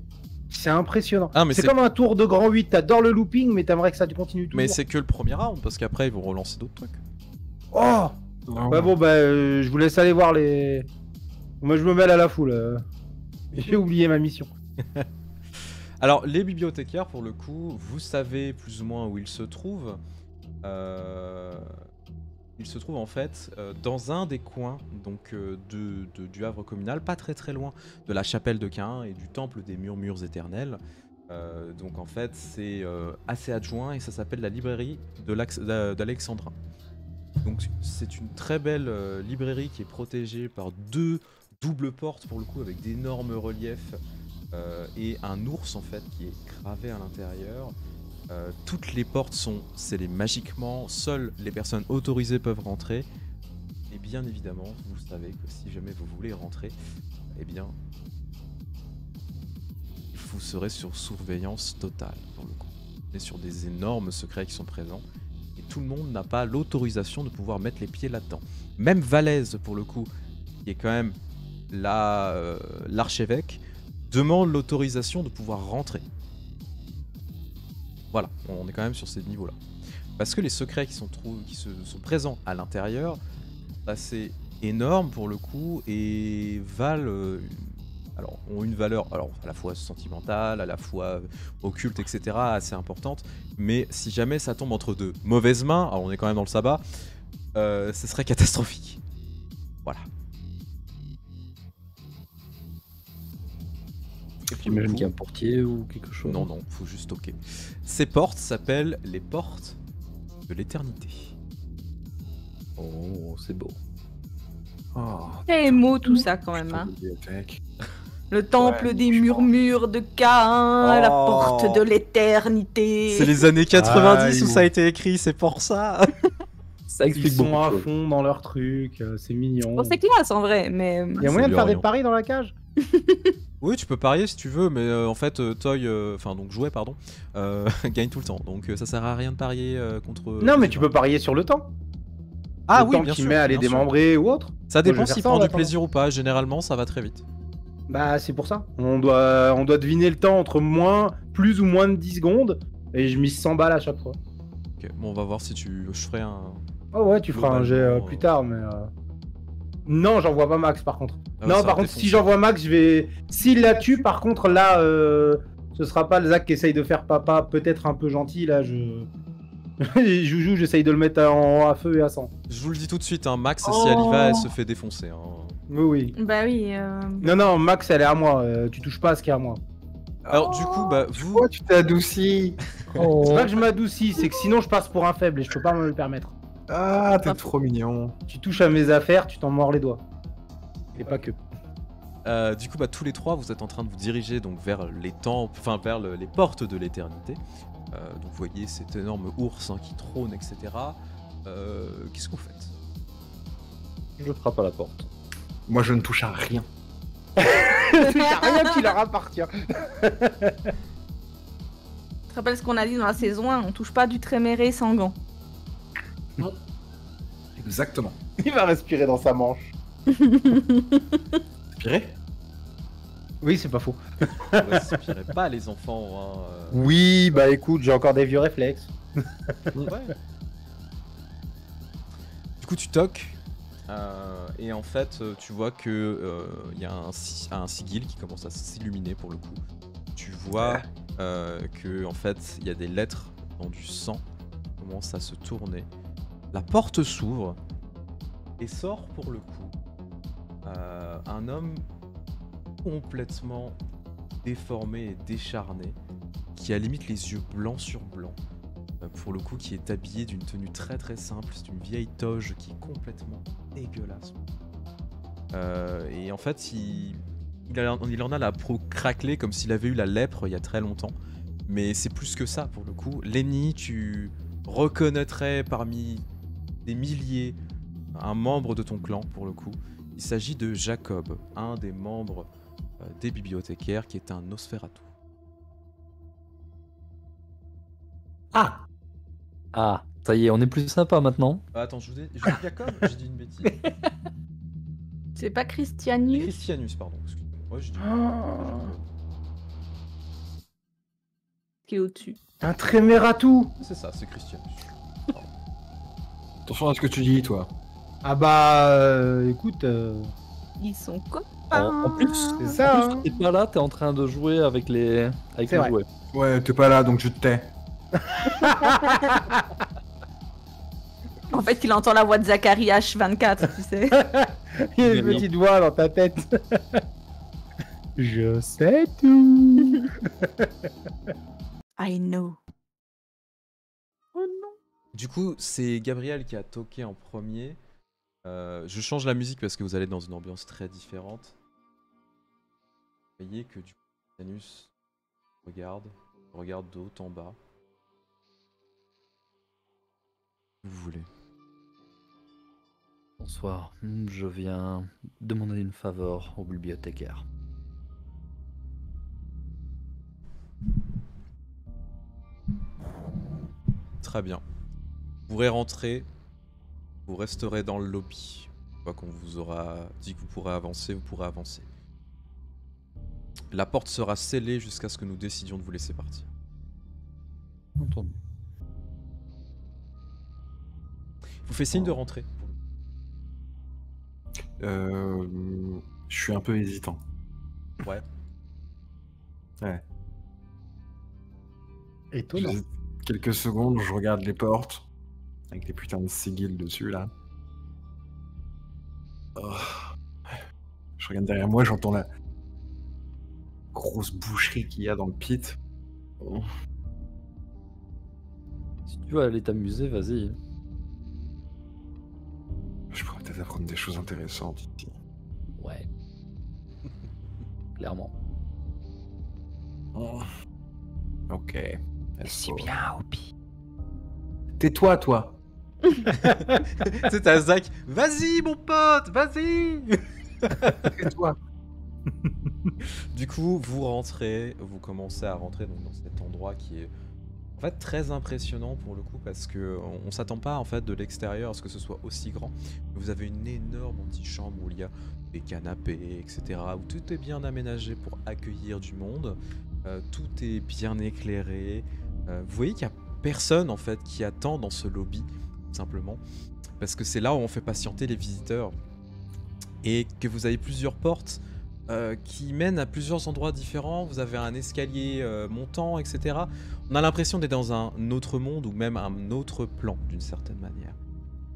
impressionnant. Ah, mais c'est c'est- comme un tour de grand 8, t'adores le looping, mais t'aimerais que ça continue toujours. Mais c'est que le premier round, parce qu'après ils vont relancer d'autres trucs. Oh. Ouais, bon, bah, je vous laisse aller voir les... Moi, je me mêle à la foule. J'ai oublié ma mission. Alors, les bibliothécaires, pour le coup, vous savez plus ou moins où ils se trouvent. Ils se trouvent en fait dans un des coins donc, du Havre communal, pas très loin de la chapelle de Cain et du temple des murmures éternels. Donc en fait, c'est assez adjoint et ça s'appelle la librairie d'Alexandrin. Donc c'est une très belle librairie qui est protégée par 2 doubles portes pour le coup avec d'énormes reliefs et un ours en fait qui est gravé à l'intérieur. Toutes les portes sont scellées magiquement, seules les personnes autorisées peuvent rentrer. Et bien évidemment, vous savez que si jamais vous voulez rentrer, eh bien, vous serez sur surveillance totale pour le coup. Et sur des énormes secrets qui sont présents. Et tout le monde n'a pas l'autorisation de pouvoir mettre les pieds là-dedans. Même Valaise, pour le coup, qui est quand même l'archevêque, demande l'autorisation de pouvoir rentrer. Voilà, on est quand même sur ces niveaux-là. Parce que les secrets qui sont présents à l'intérieur, c'est énorme pour le coup et valent, ont une valeur à la fois sentimentale, à la fois occulte, etc., assez importante. Mais si jamais ça tombe entre de mauvaises mains, alors on est quand même dans le sabbat, ce serait catastrophique. Voilà. Et pour le J'imagine coup- qu'il y a un portier ou quelque chose. Non, faut juste toquer. Ces portes s'appellent les portes de l'éternité. Oh, c'est beau. Oh, Très émo tout ça quand même. Hein. bibliothèque. Le temple Ouais, des franchement. murmures de Cain, la Oh. porte de l'éternité. C'est les années 90 où Ah, ça a été écrit, c'est pour ça. Ça Ils explique sont beaucoup à de choses. fond dans leur truc, c'est mignon. Bon, c'est classe en vrai, mais Il y a moyen de C'est faire des Lorient. paris dans la cage? Oui, tu peux parier si tu veux, mais en fait, Toy, donc Jouet, pardon, gagne tout le temps. Donc ça sert à rien de parier contre. Non, mais les tu humains. peux parier sur le temps. Ah le oui, temps bien qu'il sûr. met à les bien sûr. démembrer ou autre. Ça Moi, je dépend vais faire s'il ça en prend du attendant. plaisir ou pas. Généralement, ça va très vite. Bah, c'est pour ça. On doit deviner le temps entre plus ou moins de 10 secondes. Et je mise 100 balles à chaque fois. Ok, bon, on va voir si je ferai un. Oh ouais, tu feras un jet Globalement, plus tard, mais... Non, j'envoie pas Max par contre. Ah ouais, Non, ça par va contre, si défoncer. j'envoie Max, je vais... S'il la tue, par contre, là, ce sera pas le Zach qui essaye de faire papa, peut-être un peu gentil, là, je... Joujou, j'essaye de le mettre à feu et à sang. Je vous le dis tout de suite, hein, Max, si elle y va, elle se fait défoncer. Hein. Oui, oui. bah oui. Non, Max, elle est à moi. Tu touches pas à ce qui est à moi. Alors, du coup, bah, vous. Pourquoi tu t'es adouci? C'est pas que je m'adoucis, c'est que sinon je passe pour un faible et je peux pas me le permettre. Ah, t'es trop mignon. Tu touches à mes affaires, tu t'en mords les doigts. Et pas que. Du coup, bah, tous les trois, vous êtes en train de vous diriger donc vers les temples, enfin vers les portes de l'éternité. Donc vous voyez cet énorme ours hein, qui trône, etc. Qu'est-ce que vous faites? Je frappe à la porte. Moi, je ne touche à rien. Il n'y a rien qui leur appartient. Tu te rappelles ce qu'on a dit dans la saison 1, on touche pas du tréméré sans gants. Exactement. Il va respirer dans sa manche. Respirer? Oui, c'est pas faux. Vous respirez pas les enfants. Hein, Oui, bah écoute, j'ai encore des vieux réflexes. Ouais. Du coup, tu toques. Et en fait, tu vois que y a un sigil qui commence à s'illuminer pour le coup. Tu vois que en fait, il y a des lettres dans du sang qui commencent à se tourner. La porte s'ouvre et sort pour le coup un homme complètement déformé et décharné, qui a limite les yeux blancs sur blanc. Pour le coup, qui est habillé d'une tenue très très simple, c'est une vieille toge qui est complètement dégueulasse. Et en fait, il en a la peau craquelée comme s'il avait eu la lèpre il y a très longtemps. Mais c'est plus que ça pour le coup. Lenny, tu reconnaîtrais parmi des milliers un membre de ton clan pour le coup. Il s'agit de Jacob, un des membres des bibliothécaires qui est un Nosferatu. Ah, ça y est, on est plus sympa maintenant. Attends, je dis Jacob? J'ai dit une bêtise. C'est pas Christianus? Christianus, pardon. Excuse-moi. Ouais, j'ai dit. Qui est au-dessus. Un trémératu. C'est ça, c'est Christianus. Attention à ce que tu dis, toi. Ah bah écoute, Ils sont copains. En plus, c'est ça. en Hein. plus, t'es pas là, t'es en train de jouer avec les C'est vrai. jouets. Ouais, t'es pas là, donc je te tais. En fait, il entend la voix de Zachary H24, tu sais. Il y a une Mais petite voix dans ta tête. Je sais tout. I know. Oh non. Du coup, c'est Gabriel qui a toqué en premier. Je change la musique parce que vous allez dans une ambiance très différente. Vous voyez que du coup, Janus regarde de haut en bas. Vous voulez. Bonsoir, je viens demander une faveur au bibliothécaire. Très bien. Vous pourrez rentrer. Vous resterez dans le lobby. Une fois qu'on vous aura dit que vous pourrez avancer, vous pourrez avancer. La porte sera scellée jusqu'à ce que nous décidions de vous laisser partir. Entendu. Vous faites signe de rentrer. Je suis un peu hésitant. Ouais. Ouais. Étonnant. J'hésite quelques secondes, je regarde les portes. Avec les putains de sigils dessus, là. Oh. Je regarde derrière moi, j'entends la grosse boucherie qu'il y a dans le pit. Oh. Si tu veux aller t'amuser, vas-y. Je pourrais peut-être apprendre des choses intéressantes ici. Ouais. Clairement. Oh. Ok. C'est bien, Obi. Tais-toi, toi. C'est à Zach. Vas-y, mon pote, vas-y. Tais-toi. Du coup, vous rentrez, vous commencez à rentrer donc, dans cet endroit qui est en fait très impressionnant pour le coup parce que on s'attend pas en fait de l'extérieur à ce que ce soit aussi grand. Vous avez une énorme antichambre où il y a des canapés, etc. où tout est bien aménagé pour accueillir du monde. Tout est bien éclairé. Vous voyez qu'il y a personne en fait qui attend dans ce lobby simplement parce que c'est là où on fait patienter les visiteurs et que vous avez plusieurs portes qui mènent à plusieurs endroits différents. Vous avez un escalier montant, etc. On a l'impression d'être dans un autre monde ou même un autre plan d'une certaine manière.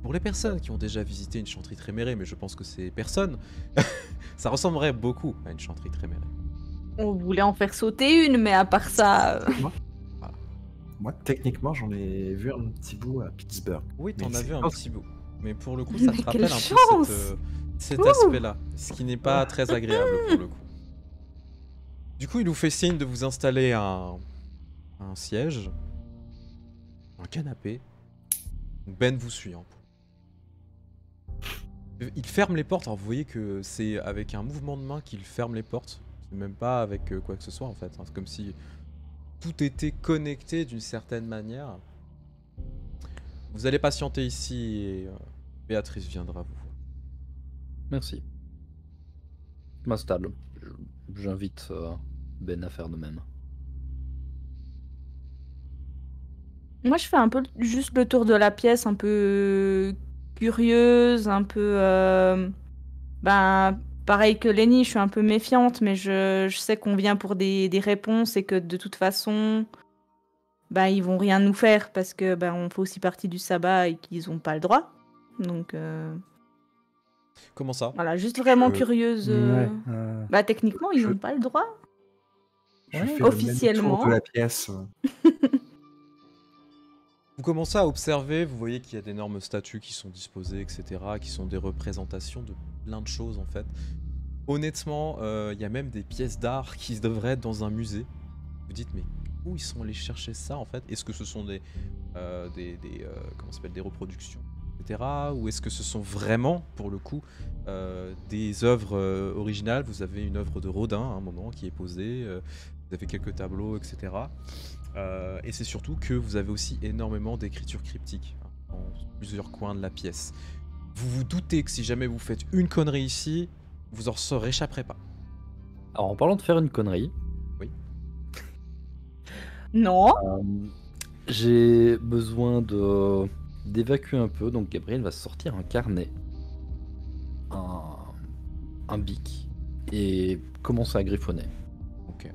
Pour les personnes qui ont déjà visité une chanterie Trémérée, mais je pense que c'est personne, ça ressemblerait beaucoup à une chanterie Trémérée. On voulait en faire sauter une, mais à part ça... Moi, techniquement, j'en ai vu un petit bout à Pittsburgh. Oui, t'en Mais as c'est vu un pas- petit bout. Mais pour le coup, ça Mais te quelle rappelle un chance peu cet aspect-là, ce qui n'est pas très agréable pour le coup. Du coup, il vous fait signe de vous installer à un siège. un canapé. Ben vous suit. Hein. Il ferme les portes. Alors vous voyez que c'est avec un mouvement de main qu'il ferme les portes. C'est même pas avec quoi que ce soit en fait. Hein. C'est comme si tout était connecté d'une certaine manière. Vous allez patienter ici et Béatrice viendra vous voir. Merci. Je m'installe. J'invite Ben à faire de même. Moi, je fais un peu juste le tour de la pièce, un peu curieuse, un peu... Ben, pareil que Lenny, je suis un peu méfiante, mais je sais qu'on vient pour des réponses et que de toute façon, ben, ils vont rien nous faire parce que ben, on fait aussi partie du sabbat et qu'ils ont pas le droit. Donc, Comment ça? voilà, juste vraiment Je- curieuse. Ouais, Bah, techniquement, ils Je- n'ont pas le droit. Je Ouais, fais le même officiellement. tour de la pièce. Vous commencez à observer, vous voyez qu'il y a d'énormes statues qui sont disposées, etc., qui sont des représentations de plein de choses en fait. Honnêtement, il y a même des pièces d'art qui devraient être dans un musée. Vous dites, mais où ils sont allés chercher ça en fait? Est-ce que ce sont des comment ça s'appelle, des reproductions, etc., ou est-ce que ce sont vraiment, pour le coup, des œuvres originales? Vous avez une œuvre de Rodin à un moment qui est posée, vous avez quelques tableaux, etc. Et c'est surtout que vous avez aussi énormément d'écritures cryptiques hein, dans plusieurs coins de la pièce. Vous vous doutez que si jamais vous faites une connerie ici, vous en réchapperez pas. Alors, en parlant de faire une connerie, Non. j'ai besoin d'évacuer un peu. Donc, Gabriel va sortir un carnet, un bic, et commencer à griffonner. Ok.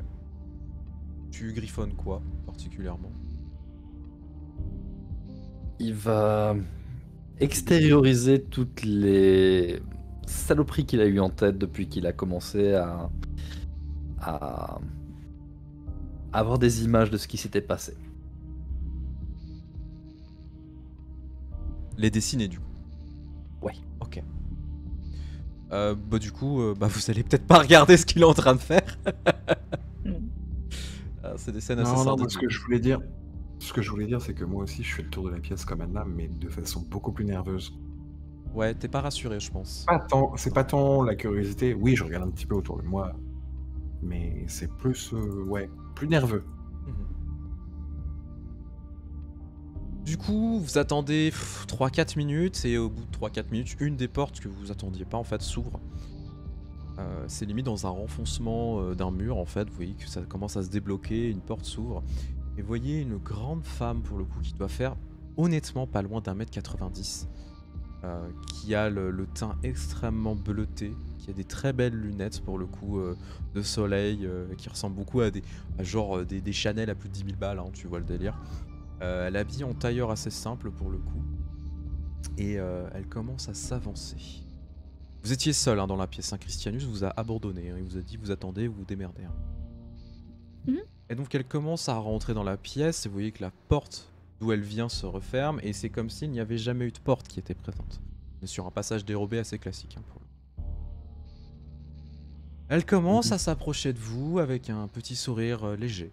Tu griffonnes quoi particulièrement? Il va extérioriser toutes les saloperies qu'il a eues en tête depuis qu'il a commencé à avoir des images de ce qui s'était passé. Les dessiner du coup. Ouais. Ok. Bah du coup, bah vous allez peut-être pas regarder ce qu'il est en train de faire. Non. Ah, c'est des scènes assez Non, non, sordides. moi, ce que je voulais dire, c'est que moi aussi, je fais le tour de la pièce comme Anna, mais de façon beaucoup plus nerveuse. Ouais, t'es pas rassuré, je pense. C'est pas tant la curiosité. Oui, je regarde un petit peu autour de moi, mais c'est plus, plus nerveux. Mhm. Du coup, vous attendez 3-4 minutes et au bout de 3-4 minutes, une des portes que vous attendiez pas en fait s'ouvre. C'est limite dans un renfoncement d'un mur en fait, vous voyez que ça commence à se débloquer, une porte s'ouvre et vous voyez une grande femme pour le coup qui doit faire honnêtement pas loin d'1m90, qui a le teint extrêmement bleuté, qui a des très belles lunettes pour le coup de soleil, qui ressemblent beaucoup à des Chanel à plus de 10 000 balles, hein, tu vois le délire. Elle est habillée en tailleur assez simple pour le coup. Et elle commence à s'avancer. Vous étiez seul hein, dans la pièce. Hein. Christianus vous a abandonné. Hein. Il vous a dit vous attendez, vous vous démerdez. Hein. Mhm. Et donc elle commence à rentrer dans la pièce. Et vous voyez que la porte d'où elle vient se referme. Et c'est comme s'il n'y avait jamais eu de porte qui était présente. Mais sur un passage dérobé assez classique. Hein, pour le coup. Elle commence à s'approcher de vous avec un petit sourire léger.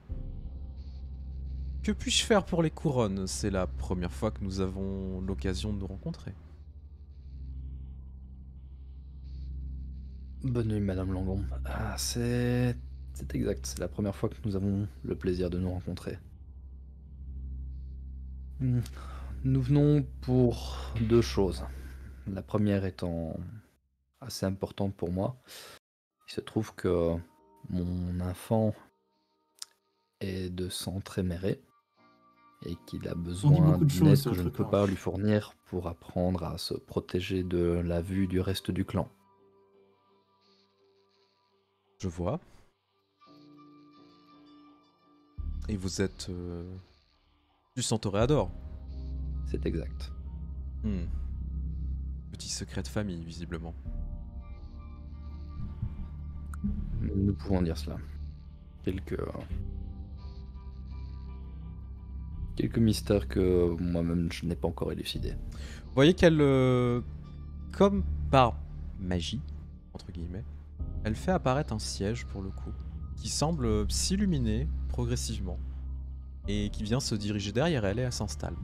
Que puis-je faire pour les couronnes? C'est la première fois que nous avons l'occasion de nous rencontrer. Bonne nuit, Madame Langon. C'est exact, c'est la première fois que nous avons le plaisir de nous rencontrer. Nous venons pour deux choses. La première étant assez importante pour moi. Il se trouve que mon enfant est de sang très méré et qu'il a besoin beaucoup de d'une aide choses, que je ne ce peux truc-là. pas lui fournir pour apprendre à se protéger de la vue du reste du clan. Je vois. Et vous êtes du Santoréador. C'est exact. Petit secret de famille, visiblement. Nous pouvons dire cela. Quelques mystères que moi-même je n'ai pas encore élucidés. Vous voyez qu'elle, comme par magie, entre guillemets, elle fait apparaître un siège pour le coup, qui semble s'illuminer progressivement. et qui vient se diriger derrière elle et elle s'installe.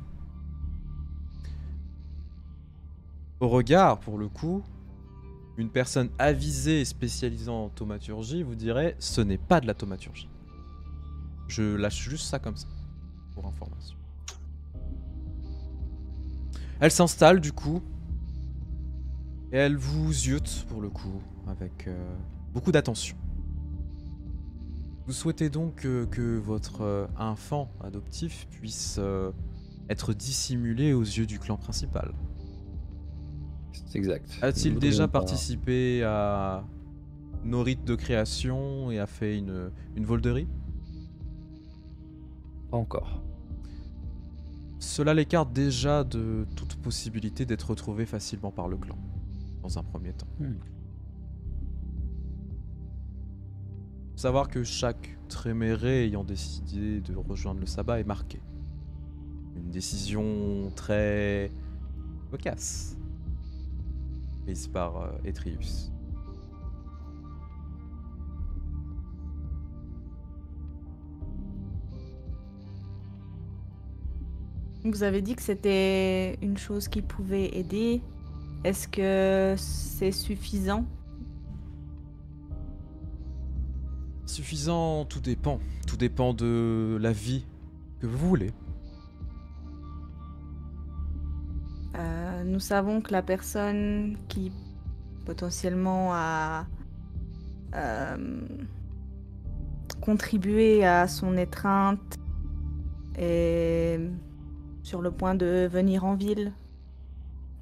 Au regard, pour le coup, une personne avisée et spécialisée en thaumaturgie vous dirait ce n'est pas de la thaumaturgie. Je lâche juste ça comme ça, pour information. Elle s'installe du coup, et elle vous ziote pour le coup, avec beaucoup d'attention. Vous souhaitez donc que votre enfant adoptif puisse être dissimulé aux yeux du clan principal. C'est exact. A-t-il Nous déjà voudrions pas- participé à nos rites de création et a fait une volderie? Pas encore. Cela l'écarte déjà de toute possibilité d'être retrouvé facilement par le clan, dans un premier temps. Savoir que chaque Tréméré ayant décidé de rejoindre le sabbat est marqué. Une décision très cocasse, prise par Etrius. Vous avez dit que c'était une chose qui pouvait aider. Est-ce que c'est suffisant? Suffisant, tout dépend. Tout dépend de la vie que vous voulez. Nous savons que la personne qui potentiellement a contribué à son étreinte est sur le point de venir en ville.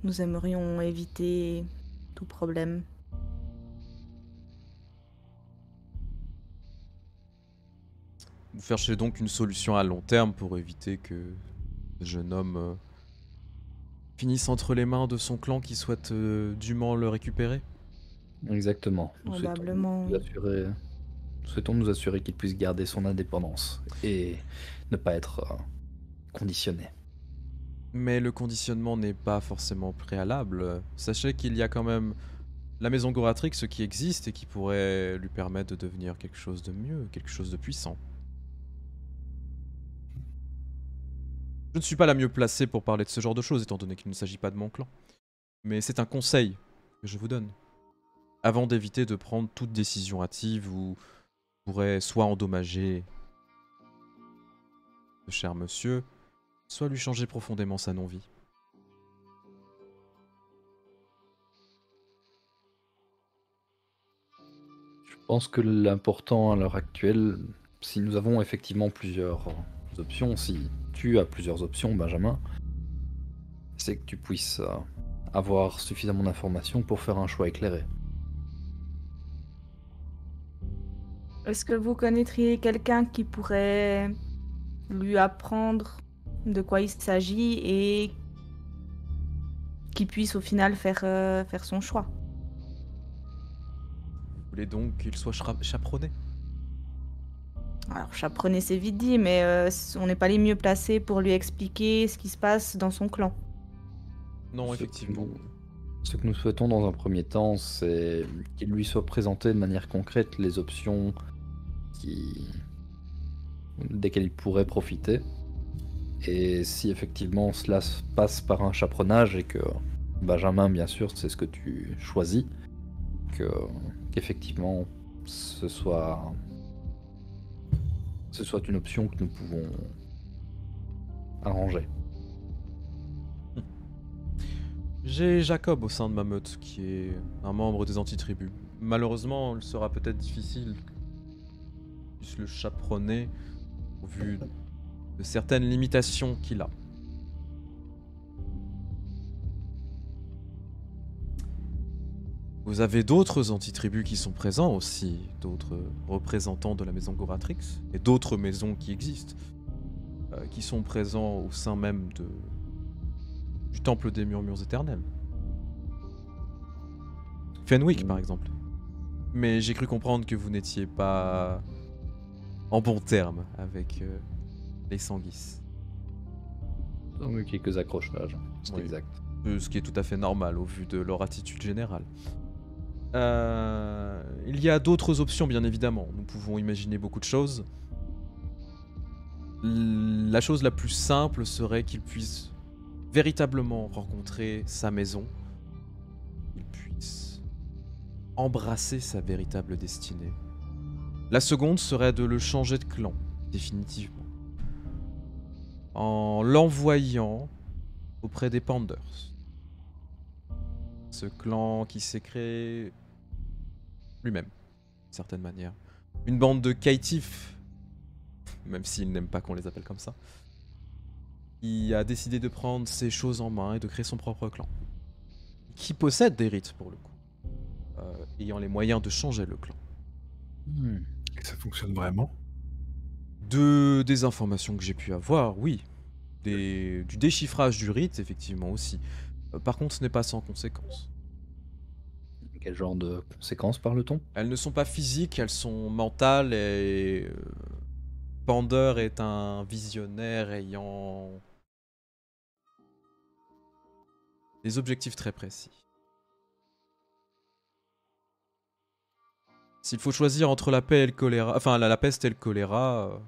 Nous aimerions éviter tout problème. Vous cherchez donc une solution à long terme pour éviter que ce jeune homme finisse entre les mains de son clan qui souhaite dûment le récupérer? Exactement. Probablement. Nous souhaitons nous assurer qu'il puisse garder son indépendance et ne pas être conditionné. Mais le conditionnement n'est pas forcément préalable. Sachez qu'il y a quand même la maison Goratrix qui existe et qui pourrait lui permettre de devenir quelque chose de mieux, quelque chose de puissant. Je ne suis pas la mieux placée pour parler de ce genre de choses, étant donné qu'il ne s'agit pas de mon clan. Mais c'est un conseil que je vous donne. Avant d'éviter de prendre toute décision hâtive ou pourrait soit endommager ce cher monsieur, soit lui changer profondément sa non-vie. Je pense que l'important à l'heure actuelle, si nous avons effectivement plusieurs options, si tu as plusieurs options, Benjamin, c'est que tu puisses avoir suffisamment d'informations pour faire un choix éclairé. Est-ce que vous connaîtriez quelqu'un qui pourrait lui apprendre de quoi il s'agit et qui puisse au final faire son choix? Vous voulez donc qu'il soit chaperonné? Alors, chaperonner, c'est vite dit, mais on n'est pas les mieux placés pour lui expliquer ce qui se passe dans son clan. Non, effectivement. Ce que nous souhaitons dans un premier temps, c'est qu'il lui soit présenté de manière concrète les options desquelles il pourrait profiter. Et si effectivement cela se passe par un chaperonnage et que Benjamin, bien sûr, c'est ce que tu choisis, qu'effectivement ce soit une option que nous pouvons arranger. J'ai Jacob au sein de ma meute, qui est un membre des antitribus. Malheureusement, il sera peut-être difficile qu'on puisse le chaperonner au vu de certaines limitations qu'il a. Vous avez d'autres antitribus qui sont présents aussi, d'autres représentants de la maison Goratrix, et d'autres maisons qui existent, qui sont présents au sein même du temple des murmures éternels. Fenwick par exemple. Mais j'ai cru comprendre que vous n'étiez pas en bon terme avec les Sanguis. Nous avons eu quelques accrochages, c'est Oui. exact. Ce qui est tout à fait normal au vu de leur attitude générale. Il y a d'autres options bien évidemment, nous pouvons imaginer beaucoup de choses. La chose la plus simple serait qu'il puisse véritablement rencontrer sa maison, qu'il puisse embrasser sa véritable destinée. La seconde serait de le changer de clan, définitivement, en l'envoyant auprès des Panders. Ce clan qui s'est créé lui-même, d'une certaine manière. Une bande de caïtifs, même s'ils n'aiment pas qu'on les appelle comme ça, qui a décidé de prendre ses choses en main et de créer son propre clan. Qui possède des rites, pour le coup. Ayant les moyens de changer le clan. Et ça fonctionne vraiment? Des informations que j'ai pu avoir, oui. Du déchiffrage du rite, effectivement, aussi. Par contre, ce n'est pas sans conséquences. Quel genre de conséquences parle-t-on? Elles ne sont pas physiques, elles sont mentales et... Pander est un visionnaire ayant des objectifs très précis. S'il faut choisir entre la paix et le choléra, enfin la peste et le choléra,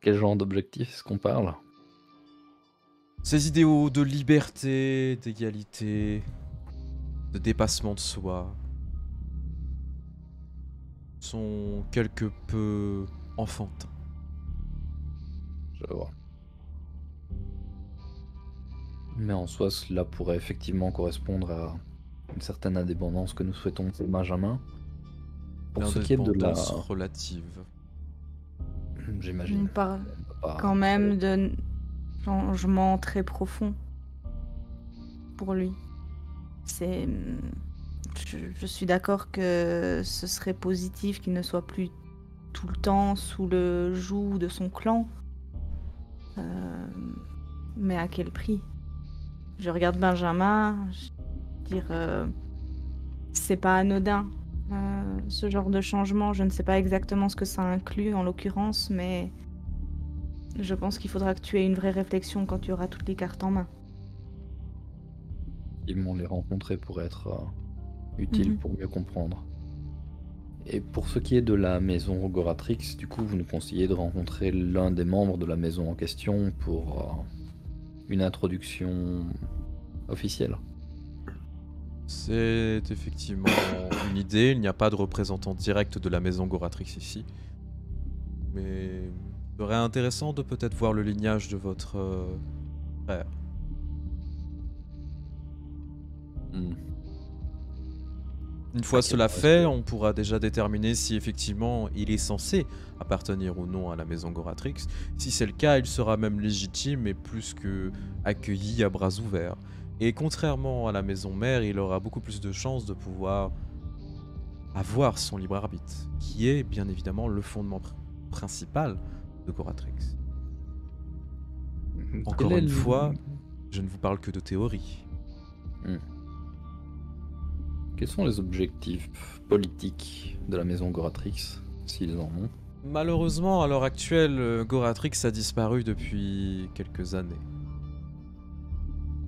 Quel genre d'objectif est-ce qu'on parle? ces idéaux de liberté, d'égalité, de dépassement de soi sont quelque peu enfantins. Je vois. Mais en soi, cela pourrait effectivement correspondre à une certaine indépendance que nous souhaitons pour Benjamin. Pour ce qui est de la... L'indépendance relative. J'imagine. On parle Pas- quand même de changement très profond pour lui. C'est... Je suis d'accord que ce serait positif qu'il ne soit plus tout le temps sous le joug de son clan. Mais à quel prix? Je regarde Benjamin, je veux dire, c'est pas anodin. Ce genre de changement, je ne sais pas exactement ce que ça inclut en l'occurrence, mais je pense qu'il faudra que tu aies une vraie réflexion quand tu auras toutes les cartes en main. Ils m'ont les rencontrés pour être utile Mhm. pour mieux comprendre. Et pour ce qui est de la maison Goratrix, du coup, vous nous conseillez de rencontrer l'un des membres de la maison en question pour une introduction officielle. C'est effectivement une idée, il n'y a pas de représentant direct de la maison Goratrix ici. Mais il serait intéressant de peut-être voir le lignage de votre frère. Hmm. Une fois Ok, cela est-ce fait, que- on pourra déjà déterminer si effectivement il est censé appartenir ou non à la maison Goratrix. Si c'est le cas, il sera même légitime et plus que accueilli à bras ouverts. Et contrairement à la maison mère, il aura beaucoup plus de chances de pouvoir avoir son libre arbitre, qui est bien évidemment le fondement principal de Goratrix. Encore Quel est une le- fois, je ne vous parle que de théorie. Quels sont les objectifs politiques de la maison Goratrix, s'ils en ont? Malheureusement, à l'heure actuelle, Goratrix a disparu depuis quelques années.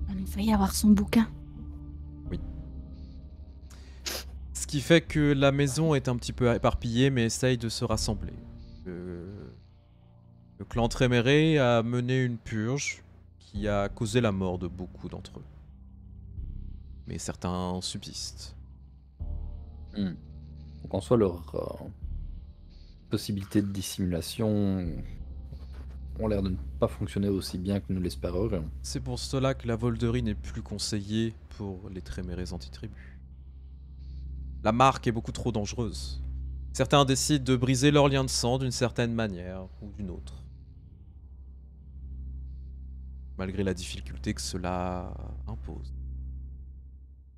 Il va y avoir son bouquin. Ce qui fait que la maison est un petit peu éparpillée, mais essaye de se rassembler. Le clan Tréméré a mené une purge qui a causé la mort de beaucoup d'entre eux. Mais certains subsistent. Donc en soi, leurs possibilités de dissimulation ont l'air de ne pas fonctionner aussi bien que nous l'espérerions. C'est pour cela que la Volderie n'est plus conseillée pour les Trémérés anti-tribus. La marque est beaucoup trop dangereuse. Certains décident de briser leur lien de sang d'une certaine manière ou d'une autre. Malgré la difficulté que cela impose.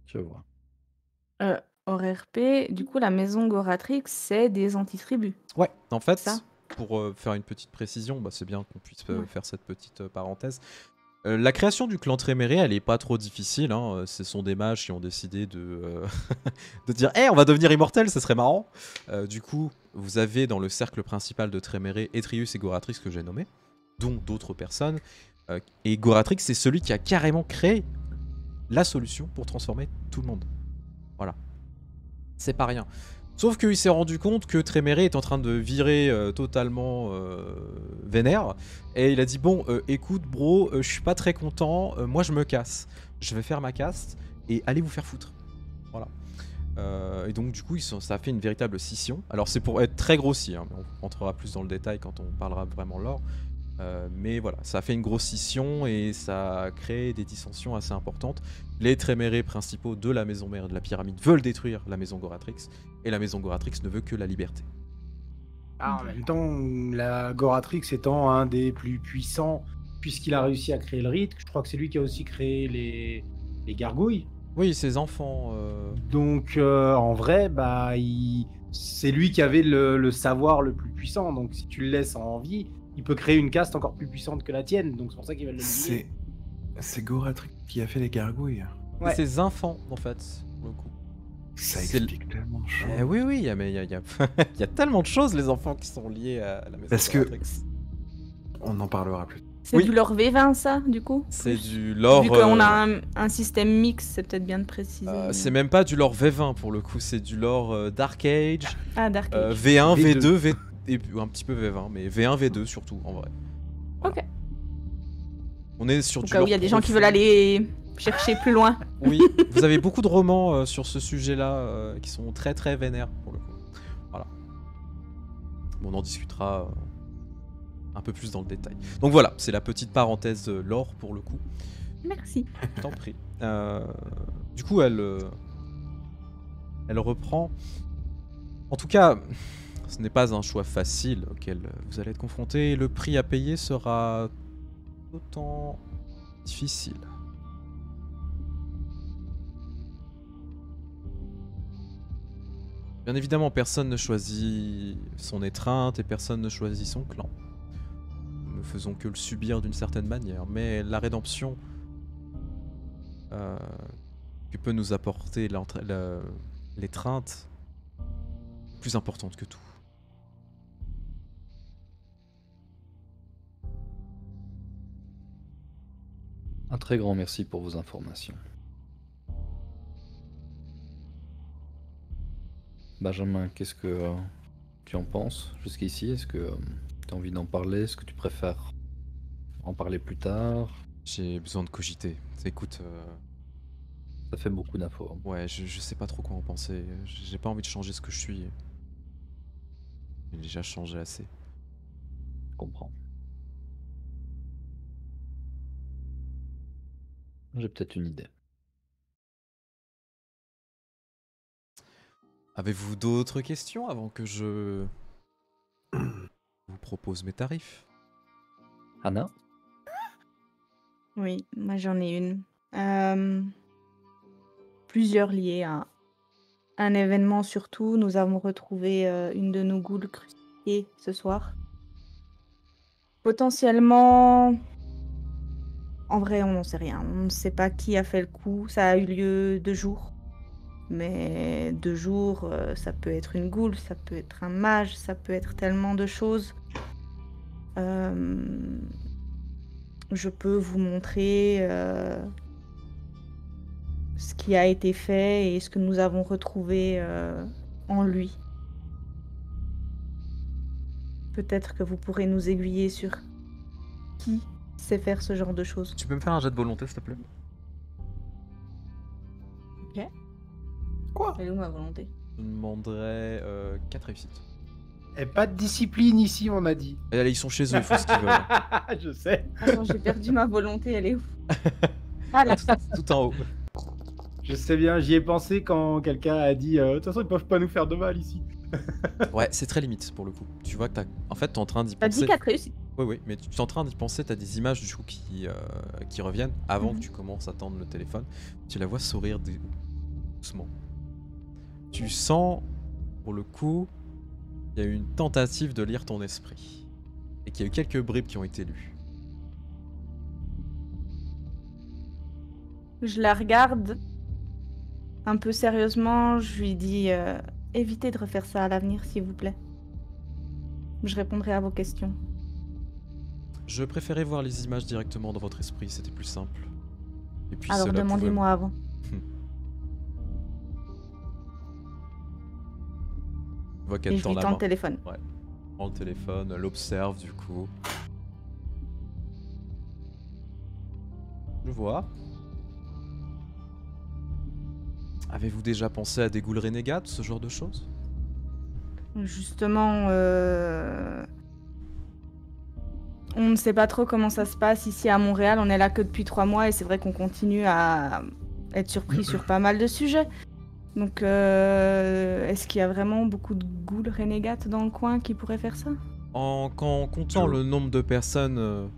Je vois. Hors RP, du coup, la maison Goratrix, c'est des antitribus. Ouais, en fait, Ça pour faire une petite précision, bah, c'est bien qu'on puisse Ouais. faire cette petite parenthèse. La création du clan Tréméré, elle est pas trop difficile. Hein. Ce sont des mages qui ont décidé de, de dire « Hey, on va devenir immortel, ça serait marrant !» Du coup, vous avez dans le cercle principal de Tréméré Etrius et Goratrix que j'ai nommé, dont d'autres personnes. Et Goratrix, c'est celui qui a carrément créé la solution pour transformer tout le monde. Voilà. C'est pas rien. Sauf qu'il s'est rendu compte que Tréméré est en train de virer totalement vénère. Et il a dit bon, écoute bro, je suis pas très content, moi je me casse. Je vais faire ma caste et allez vous faire foutre. Voilà. Et donc du coup ça a fait une véritable scission. Alors c'est pour être très grossier, hein, mais on rentrera plus dans le détail quand on parlera vraiment lore. Mais voilà, ça a fait une grosse scission et ça a créé des dissensions assez importantes. Les Trémérés principaux de la maison mère de la pyramide veulent détruire la maison Goratrix, et la maison Goratrix ne veut que la liberté. Ah, en même temps, la Goratrix étant un des plus puissants, puisqu'il a réussi à créer le rite, je crois que c'est lui qui a aussi créé les gargouilles. Oui, ses enfants... Donc en vrai, bah, c'est lui qui avait le savoir le plus puissant, donc si tu le laisses en vie, il peut créer une caste encore plus puissante que la tienne, donc c'est pour ça qu'il va le C'est Goratrix qui a fait les gargouilles. Ouais. C'est ses enfants, en fait, pour le coup. Ça C'est explique tellement de choses. Oui, il y a tellement de choses, les enfants, qui sont liés à la maison Parce que- Goratrix. On en parlera plus. C'est Oui. du lore V20 ça, du coup C'est plus. du lore... Vu qu'on a un système mix, c'est peut-être bien de préciser. c'est même pas du lore V20 pour le coup, c'est du lore Dark Age, Ah, Dark Age. V1, V2. V2, et un petit peu V20, mais V1, V2 surtout en vrai. Ok. On est sur Au du cas où lore il y a des gens qui profond. veulent aller chercher plus loin. Oui, vous avez beaucoup de romans sur ce sujet-là qui sont très très vénères pour le coup. Voilà. Bon, on en discutera un peu plus dans le détail. Donc voilà, c'est la petite parenthèse lore pour le coup. Merci. Je t'en prie. Du coup, elle reprend. En tout cas, ce n'est pas un choix facile auquel vous allez être confronté. Le prix à payer sera autant difficile. Bien évidemment, personne ne choisit son étreinte et personne ne choisit son clan. Nous ne faisons que le subir d'une certaine manière, mais la rédemption que peut nous apporter l'étreinte est plus importante que tout. Un très grand merci pour vos informations. Benjamin, qu'est-ce que tu en penses jusqu'ici? Est-ce que tu as envie d'en parler? Est-ce que tu préfères en parler plus tard? J'ai besoin de cogiter. Écoute, Ça fait beaucoup d'infos. ouais, je sais pas trop quoi en penser. J'ai pas envie de changer ce que je suis. J'ai déjà changé assez. Je comprends. J'ai peut-être une idée. Avez-vous d'autres questions avant que je vous propose mes tarifs? Anna? Oui, moi j'en ai une. Plusieurs liées à un événement surtout. Nous avons retrouvé une de nos ghouls crucifiées ce soir. Potentiellement, en vrai, on n'en sait rien. On ne sait pas qui a fait le coup. Ça a eu lieu 2 jours. Mais 2 jours, ça peut être une ghoul, ça peut être un mage, ça peut être tellement de choses. Je peux vous montrer ce qui a été fait et ce que nous avons retrouvé en lui. Peut-être que vous pourrez nous aiguiller sur qui sait faire ce genre de choses. Tu peux me faire un jet de volonté, s'il te plaît? Ok. Quoi? Elle est où ma volonté? Je demanderais 4 réussites. Et pas de discipline ici, on a dit. Et allez, ils sont chez eux, ils font ce qu'ils veulent. Je sais. Attends, j'ai perdu ma volonté, elle est où? Ah là. Tout en haut. Je sais bien, j'y ai pensé quand quelqu'un a dit de toute façon, ils peuvent pas nous faire de mal ici. Ouais, c'est très limite pour le coup. Tu vois que en fait, t'es en train d'y T'as dit penser. 4 réussites. Oui, mais tu es en train d'y penser, t'as des images du coup qui reviennent avant Mhm. que tu commences à tendre le téléphone. Tu la vois sourire doucement. Tu sens, pour le coup, il y a eu une tentative de lire ton esprit. Et qu'il y a eu quelques bribes qui ont été lues. Je la regarde un peu sérieusement. Je lui dis évitez de refaire ça à l'avenir, s'il vous plaît. Je répondrai à vos questions. Je préférais voir les images directement dans votre esprit, c'était plus simple. Et puis Alors cela pouvait- demandez-moi avant. Tu vois Et qu'elle je tend lui la tends main. le téléphone. Ouais. Elle prend le téléphone, elle observe du coup. Je vois. Avez-vous déjà pensé à des ghouls renégates, ce genre de choses? Justement, on ne sait pas trop comment ça se passe ici à Montréal. On est là que depuis 3 mois et c'est vrai qu'on continue à être surpris sur pas mal de sujets. Donc, est-ce qu'il y a vraiment beaucoup de ghouls renégates dans le coin qui pourraient faire ça? En comptant le nombre de personnes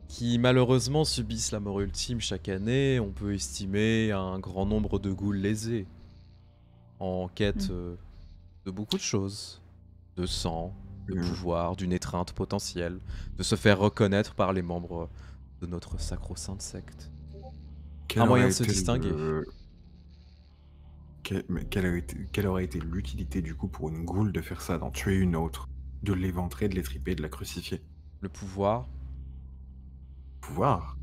qui malheureusement subissent la mort ultime chaque année, on peut estimer un grand nombre de ghouls lésés. En quête de beaucoup de choses. De sang, de pouvoir, d'une étreinte potentielle, de se faire reconnaître par les membres de notre sacro-sainte secte. Un moyen de se distinguer. Quelle aurait été l'utilité du coup pour une ghoul de faire ça, d'en tuer une autre, de l'éventrer, de l'étriper, de la crucifier? Le pouvoir. Pouvoir?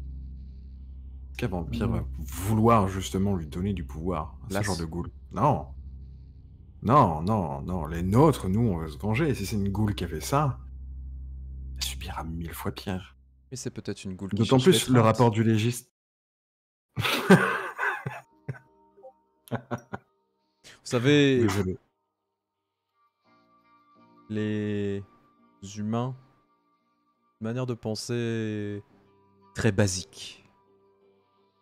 Qu'un vampire va vouloir justement lui donner du pouvoir à ce genre de ghoul? Non. Non, non, non. Les nôtres, nous, on veut se venger. Si c'est une ghoul qui a fait ça, elle subira 1000 fois pire. Mais c'est peut-être une ghoul qui D'autant cherche plus le l'étreinte. rapport du légiste. Vous savez, Désolé. les humains, une manière de penser très basique,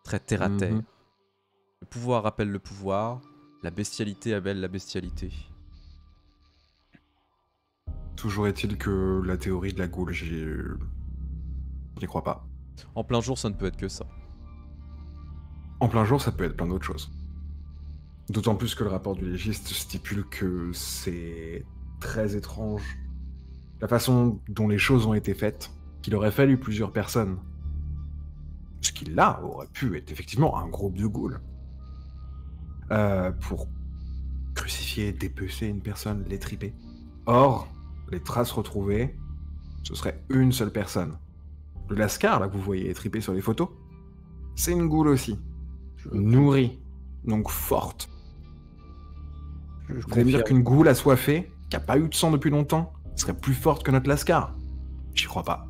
très terre à terre. Le pouvoir appelle le pouvoir, la bestialité appelle la bestialité. Toujours est-il que la théorie de la ghoul, j'y crois pas. En plein jour, ça ne peut être que ça. En plein jour, ça peut être plein d'autres choses. D'autant plus que le rapport du légiste stipule que c'est très étrange la façon dont les choses ont été faites, qu'il aurait fallu plusieurs personnes. Ce qui là aurait pu être effectivement un groupe de ghouls. Pour crucifier, dépecer une personne, l'étriper. Or, les traces retrouvées, ce serait une seule personne. Le lascar, là, que vous voyez étripé sur les photos, c'est une ghoul aussi. Nourrie, donc forte. Vous allez me dire qu'une ghoul assoiffée, qui a pas eu de sang depuis longtemps, serait plus forte que notre lascar? J'y crois pas.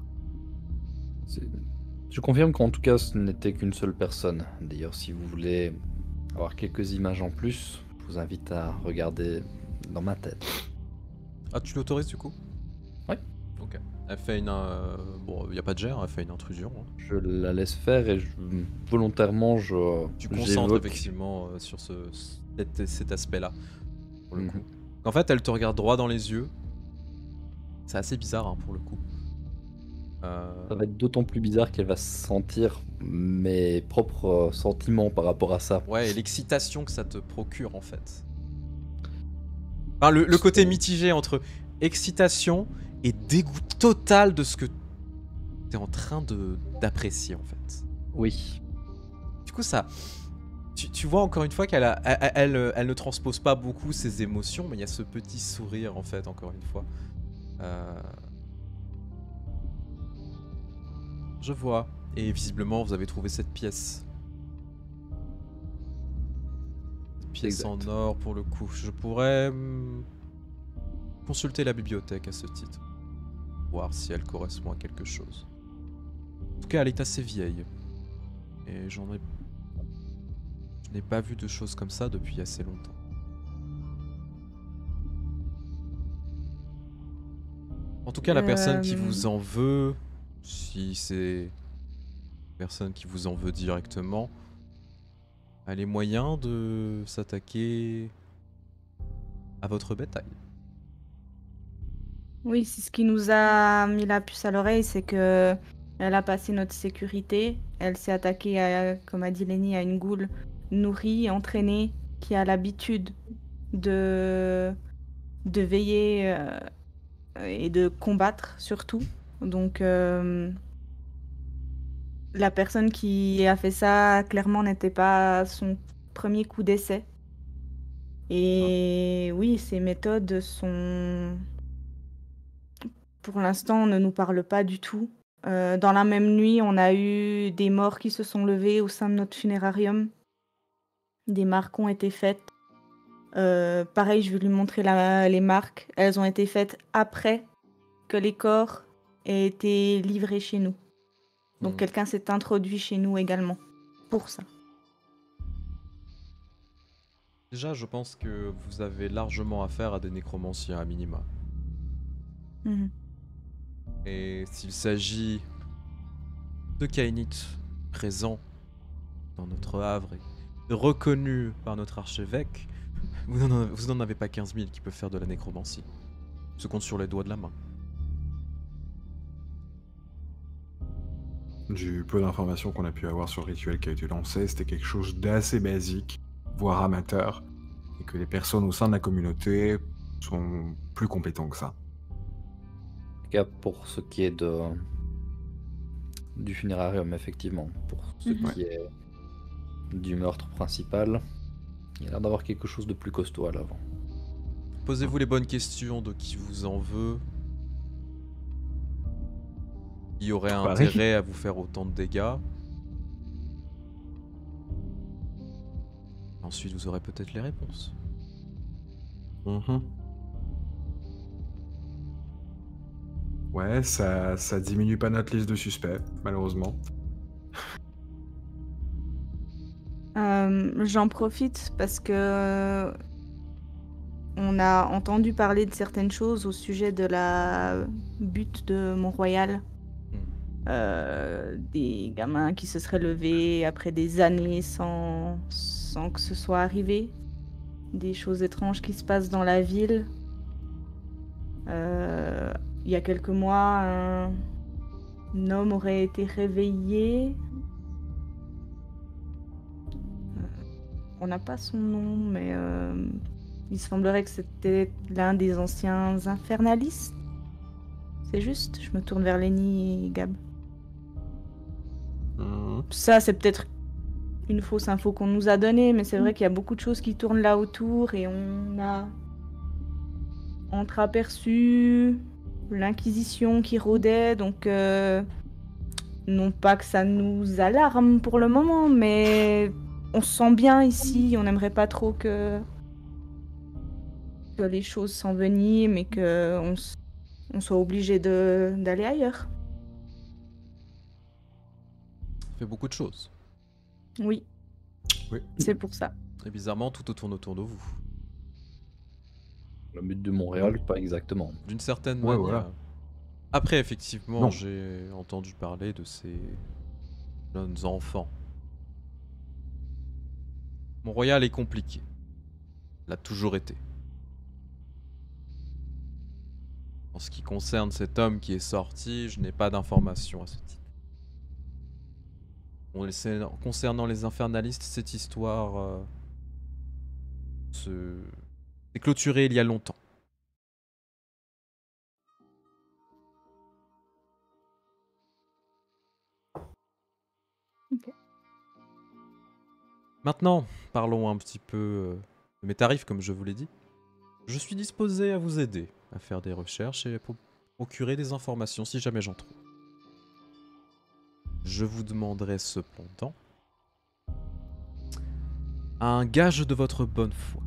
Je confirme qu'en tout cas, ce n'était qu'une seule personne. D'ailleurs, si vous voulez avoir quelques images en plus, je vous invite à regarder dans ma tête. Ah, tu l'autorises du coup? Ouais. Ok. Elle fait une... Bon, il n'y a pas de jet, elle fait une intrusion. Hein. Je la laisse faire et volontairement, Tu concentres effectivement sur cet aspect-là, pour le coup. En fait, elle te regarde droit dans les yeux. C'est assez bizarre, hein, pour le coup. Ça va être d'autant plus bizarre qu'elle va sentir mes propres sentiments par rapport à ça. Ouais, et l'excitation que ça te procure, en fait. Enfin, le côté mitigé entre excitation et dégoût total de ce que t'es en train d'apprécier, en fait. Oui. Du coup, ça... Tu vois encore une fois qu'elle elle ne transpose pas beaucoup ses émotions, mais il y a ce petit sourire, en fait, encore une fois. Je vois. Et visiblement, vous avez trouvé cette pièce. Cette pièce en or, pour le coup. Je pourrais consulter la bibliothèque à ce titre. Voir si elle correspond à quelque chose. En tout cas, elle est assez vieille. Et je n'ai pas vu de choses comme ça depuis assez longtemps. En tout cas, la personne qui vous en veut, si c'est une personne qui vous en veut directement, a les moyens de s'attaquer à votre bétail. Oui, c'est ce qui nous a mis la puce à l'oreille, c'est que elle a passé notre sécurité. Elle s'est attaquée, à, comme a dit Lenny, à une ghoul nourrie, entraînée, qui a l'habitude de veiller et de combattre surtout. Donc la personne qui a fait ça, clairement, n'était pas son premier coup d'essai. Et oui, ces méthodes sont... pour l'instant, ne nous parlent pas du tout. Dans la même nuit, on a eu des morts qui se sont levés au sein de notre funérarium. Des marques ont été faites. Pareil, je vais lui montrer les marques. Elles ont été faites après que les corps aient été livrés chez nous. Donc Mhm. quelqu'un s'est introduit chez nous également pour ça. Déjà, je pense que vous avez largement affaire à des nécromanciens à minima. Mhm. Et s'il s'agit de Kainit présents dans notre havre et reconnus par notre archevêque, vous n'en avez pas 15 000 qui peuvent faire de la nécromancie. Se compte sur les doigts de la main. Du peu d'informations qu'on a pu avoir sur le rituel qui a été lancé, c'était quelque chose d'assez basique, voire amateur, et que les personnes au sein de la communauté sont plus compétents que ça. En tout cas, pour ce qui est du funérarium, effectivement. Pour ce Mhm. qui est du meurtre principal, il a l'air d'avoir quelque chose de plus costaud à l'avant. Posez-vous les bonnes questions de qui vous en veut. Qui aurait Pareil. intérêt à vous faire autant de dégâts. Ensuite, vous aurez peut-être les réponses. Mhm. Ouais, ça diminue pas notre liste de suspects, malheureusement. J'en profite parce que on a entendu parler de certaines choses au sujet de la butte de Mont-Royal. Des gamins qui se seraient levés après des années sans que ce soit arrivé. Des choses étranges qui se passent dans la ville. Il y a quelques mois, un homme aurait été réveillé. On n'a pas son nom, mais il semblerait que c'était l'un des anciens infernalistes. C'est juste, je me tourne vers Lenny et Gab. Mhm. Ça, c'est peut-être une fausse info qu'on nous a donnée, mais c'est vrai qu'il y a beaucoup de choses qui tournent là autour et on a entreaperçu l'Inquisition qui rôdait, donc non pas que ça nous alarme pour le moment, mais on se sent bien ici, on n'aimerait pas trop que les choses s'enveniment et que on soit obligé d'aller ailleurs. Fait beaucoup de choses. Oui, Oui. c'est pour ça. Et bizarrement, tout tourne autour de vous. Le but de Montréal, pas exactement. D'une certaine Ouais, manière. voilà. Après, effectivement, Non. j'ai entendu parler de ces jeunes enfants. Mont-Royal est compliqué. L'a toujours été. En ce qui concerne cet homme qui est sorti, je n'ai pas d'informations à ce titre. Concernant les infernalistes, cette histoire s'est clôturée il y a longtemps. Ok. Maintenant, parlons un petit peu de mes tarifs, comme je vous l'ai dit. Je suis disposé à vous aider à faire des recherches et à procurer des informations si jamais j'en trouve. Je vous demanderai cependant un gage de votre bonne foi.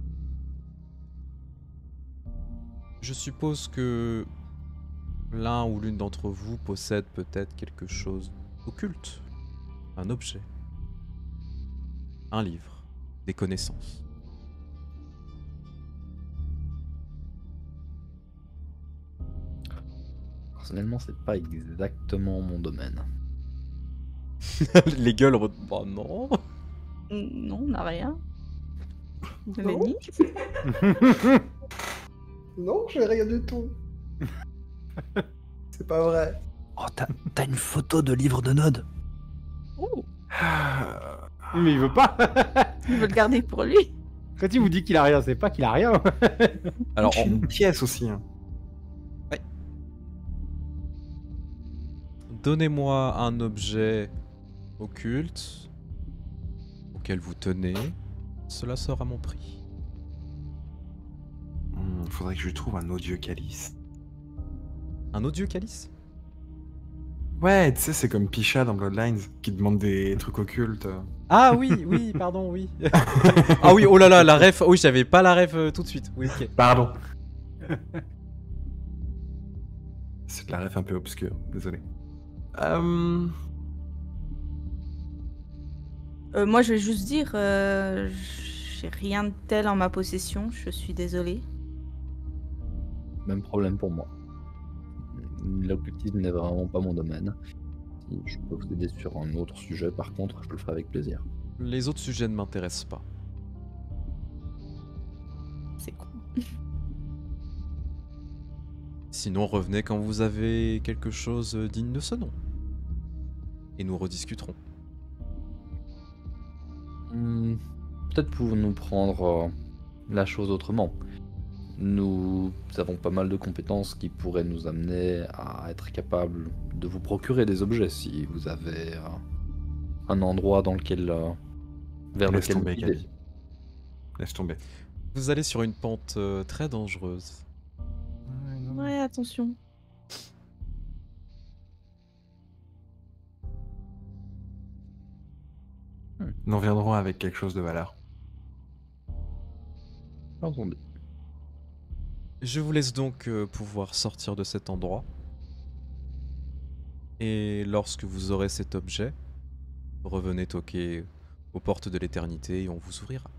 Je suppose que l'un ou l'une d'entre vous possède peut-être quelque chose d'occulte, un objet, un livre, des connaissances. Personnellement, c'est pas exactement mon domaine. Les gueules, oh non. Non, on n'a rien. Non. Lenny. Non, j'ai rien du tout. C'est pas vrai. Oh, t'as une photo de livre de Nod? Oh, Mais il veut pas. il veut le garder pour lui. Quand il vous dit qu'il a rien, c'est pas qu'il a rien. Alors, J'ai une pièce aussi. Hein. donnez-moi un objet occulte auquel vous tenez. Cela sera mon prix. Faudrait que je trouve un odieux calice. Un odieux calice? Ouais, tu sais, c'est comme Picha dans Bloodlines, qui demande des trucs occultes. Ah oui, pardon, oui. Ah oui, oh là là, la ref. Oui, j'avais pas la ref tout de suite. Oui, ok. Pardon. C'est de la ref un peu obscure, désolé. Moi, je vais juste dire, j'ai rien de tel en ma possession, je suis désolée. Même problème pour moi. L'occultisme n'est vraiment pas mon domaine. Si je peux vous aider sur un autre sujet, par contre, je le ferai avec plaisir. Les autres sujets ne m'intéressent pas. C'est cool. Sinon, revenez quand vous avez quelque chose digne de ce nom. Et nous rediscuterons. Peut-être pouvons-nous prendre la chose autrement. Nous avons pas mal de compétences qui pourraient nous amener à être capables de vous procurer des objets si vous avez un endroit dans lequel vers Laisse lequel tomber, guider. Gabi. Laisse tomber. Vous allez sur une pente très dangereuse. Ouais, attention. Nous reviendrons avec quelque chose de valeur. Entendu. Je vous laisse donc pouvoir sortir de cet endroit. Et lorsque vous aurez cet objet, revenez toquer aux portes de l'éternité et on vous ouvrira.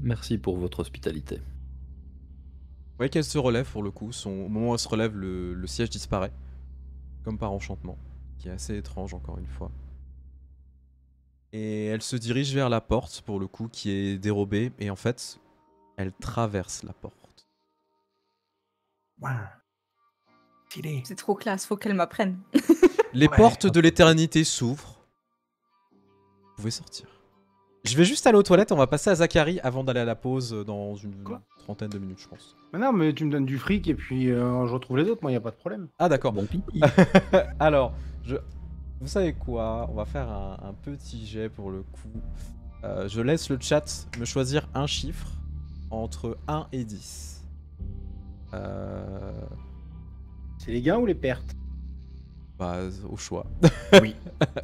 Merci pour votre hospitalité. Vous voyez qu'elle se relève pour le coup. Au moment où elle se relève, le siège disparaît. Comme par enchantement. Qui est assez étrange encore une fois. Et elle se dirige vers la porte pour le coup qui est dérobée. Et en fait, elle traverse la porte. Wow. Stylé. C'est trop classe, faut qu'elle m'apprenne. Les Ouais. portes de l'éternité s'ouvrent. Vous pouvez sortir. Je vais juste aller aux toilettes, on va passer à Zachary avant d'aller à la pause dans une Quoi trentaine de minutes, je pense. Mais non, mais tu me donnes du fric et puis je retrouve les autres, moi, y a pas de problème. Ah d'accord. Bon pipi. Alors, vous savez quoi? On va faire un petit jet pour le coup. Je laisse le chat me choisir un chiffre entre 1 et 10. C'est les gains ou les pertes? Bah, au choix. Oui.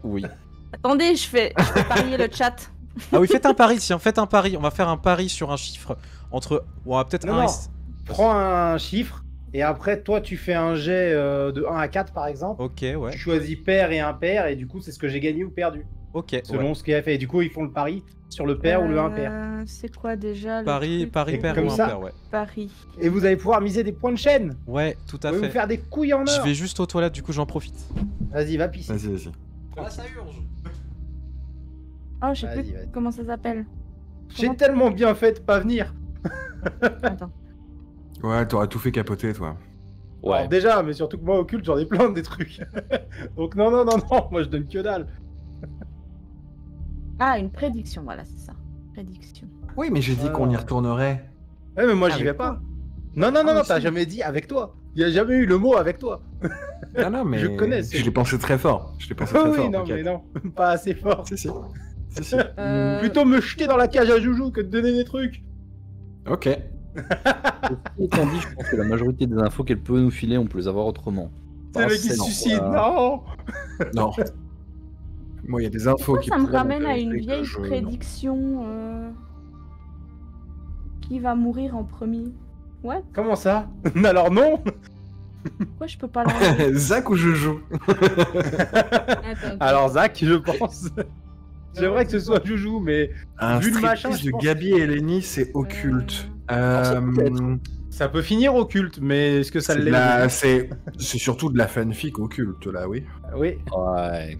Oui. Attendez, je fais parier le chat. Ah oui, faites un pari, tiens, faites un pari. On va faire un pari sur un chiffre entre... Ouais, peut-être Non, 1 et... non. Prends un chiffre et après, toi, tu fais un jet de 1 à 4 par exemple. Ok, ouais. Tu choisis pair et impair et du coup, c'est ce que j'ai gagné ou perdu. Ok, Selon ouais. ce qu'il a fait. Et du coup, ils font le pari sur le pair ou le impair. C'est quoi déjà le Pari, truc pari Et pair comme ou ça- impair, ouais. Pari. Et vous allez pouvoir miser des points de chaîne. Ouais, tout à Vous pouvez vous fait. faire des couilles en or. Je vais juste aux toilettes, du coup j'en profite. Vas-y, va pisser. Vas-y, vas-y. Ah, ça urge. Oh, je sais Vas-y, plus vas-y. comment ça s'appelle. J'ai tellement bien fait de pas venir. Attends. Ouais, t'auras tout fait capoter, toi. Ouais. Alors déjà, mais surtout que moi, occulte, j'en ai plein des trucs. Donc non, moi je donne que dalle. Ah, une prédiction, voilà, c'est ça. Prédiction. Oui, mais j'ai dit Ah. qu'on y retournerait. Ouais, mais moi j'y Avec vais pas. Non, Ah, mais t'as si. jamais dit avec toi. Il y a jamais eu le mot avec toi. Non, non, mais Je connais, c'est- je l'ai pensé très fort. Je l'ai pensé Ah très oui, fort. non, mais non, pas assez fort. Si, si. Si, si. Plutôt me jeter dans la cage à Joujou que de donner des trucs. Ok. Ceci étant dit, je pense que la majorité des infos qu'elle peut nous filer, on peut les avoir autrement. C'est le mec qui se non, suicide. voilà. Non. Non. Moi, il y a des infos Moi, qui ça me pourraient ramène à une m'intéresser que vieille je- non. prédiction. Qui va mourir en premier? Ouais, Comment ça? Alors non. pourquoi je peux pas l'enlever? Zach ou je joue? Attends. Alors Zach, je pense. J'aimerais que ce soit Joujou, mais Un Vu le machin, striptease je de pense- Gabi et Lenny, c'est occulte. ça peut finir occulte. Mais est-ce que ça C'est de l'est? la- c'est surtout de la fanfic occulte, là, oui. Oui, Ouais.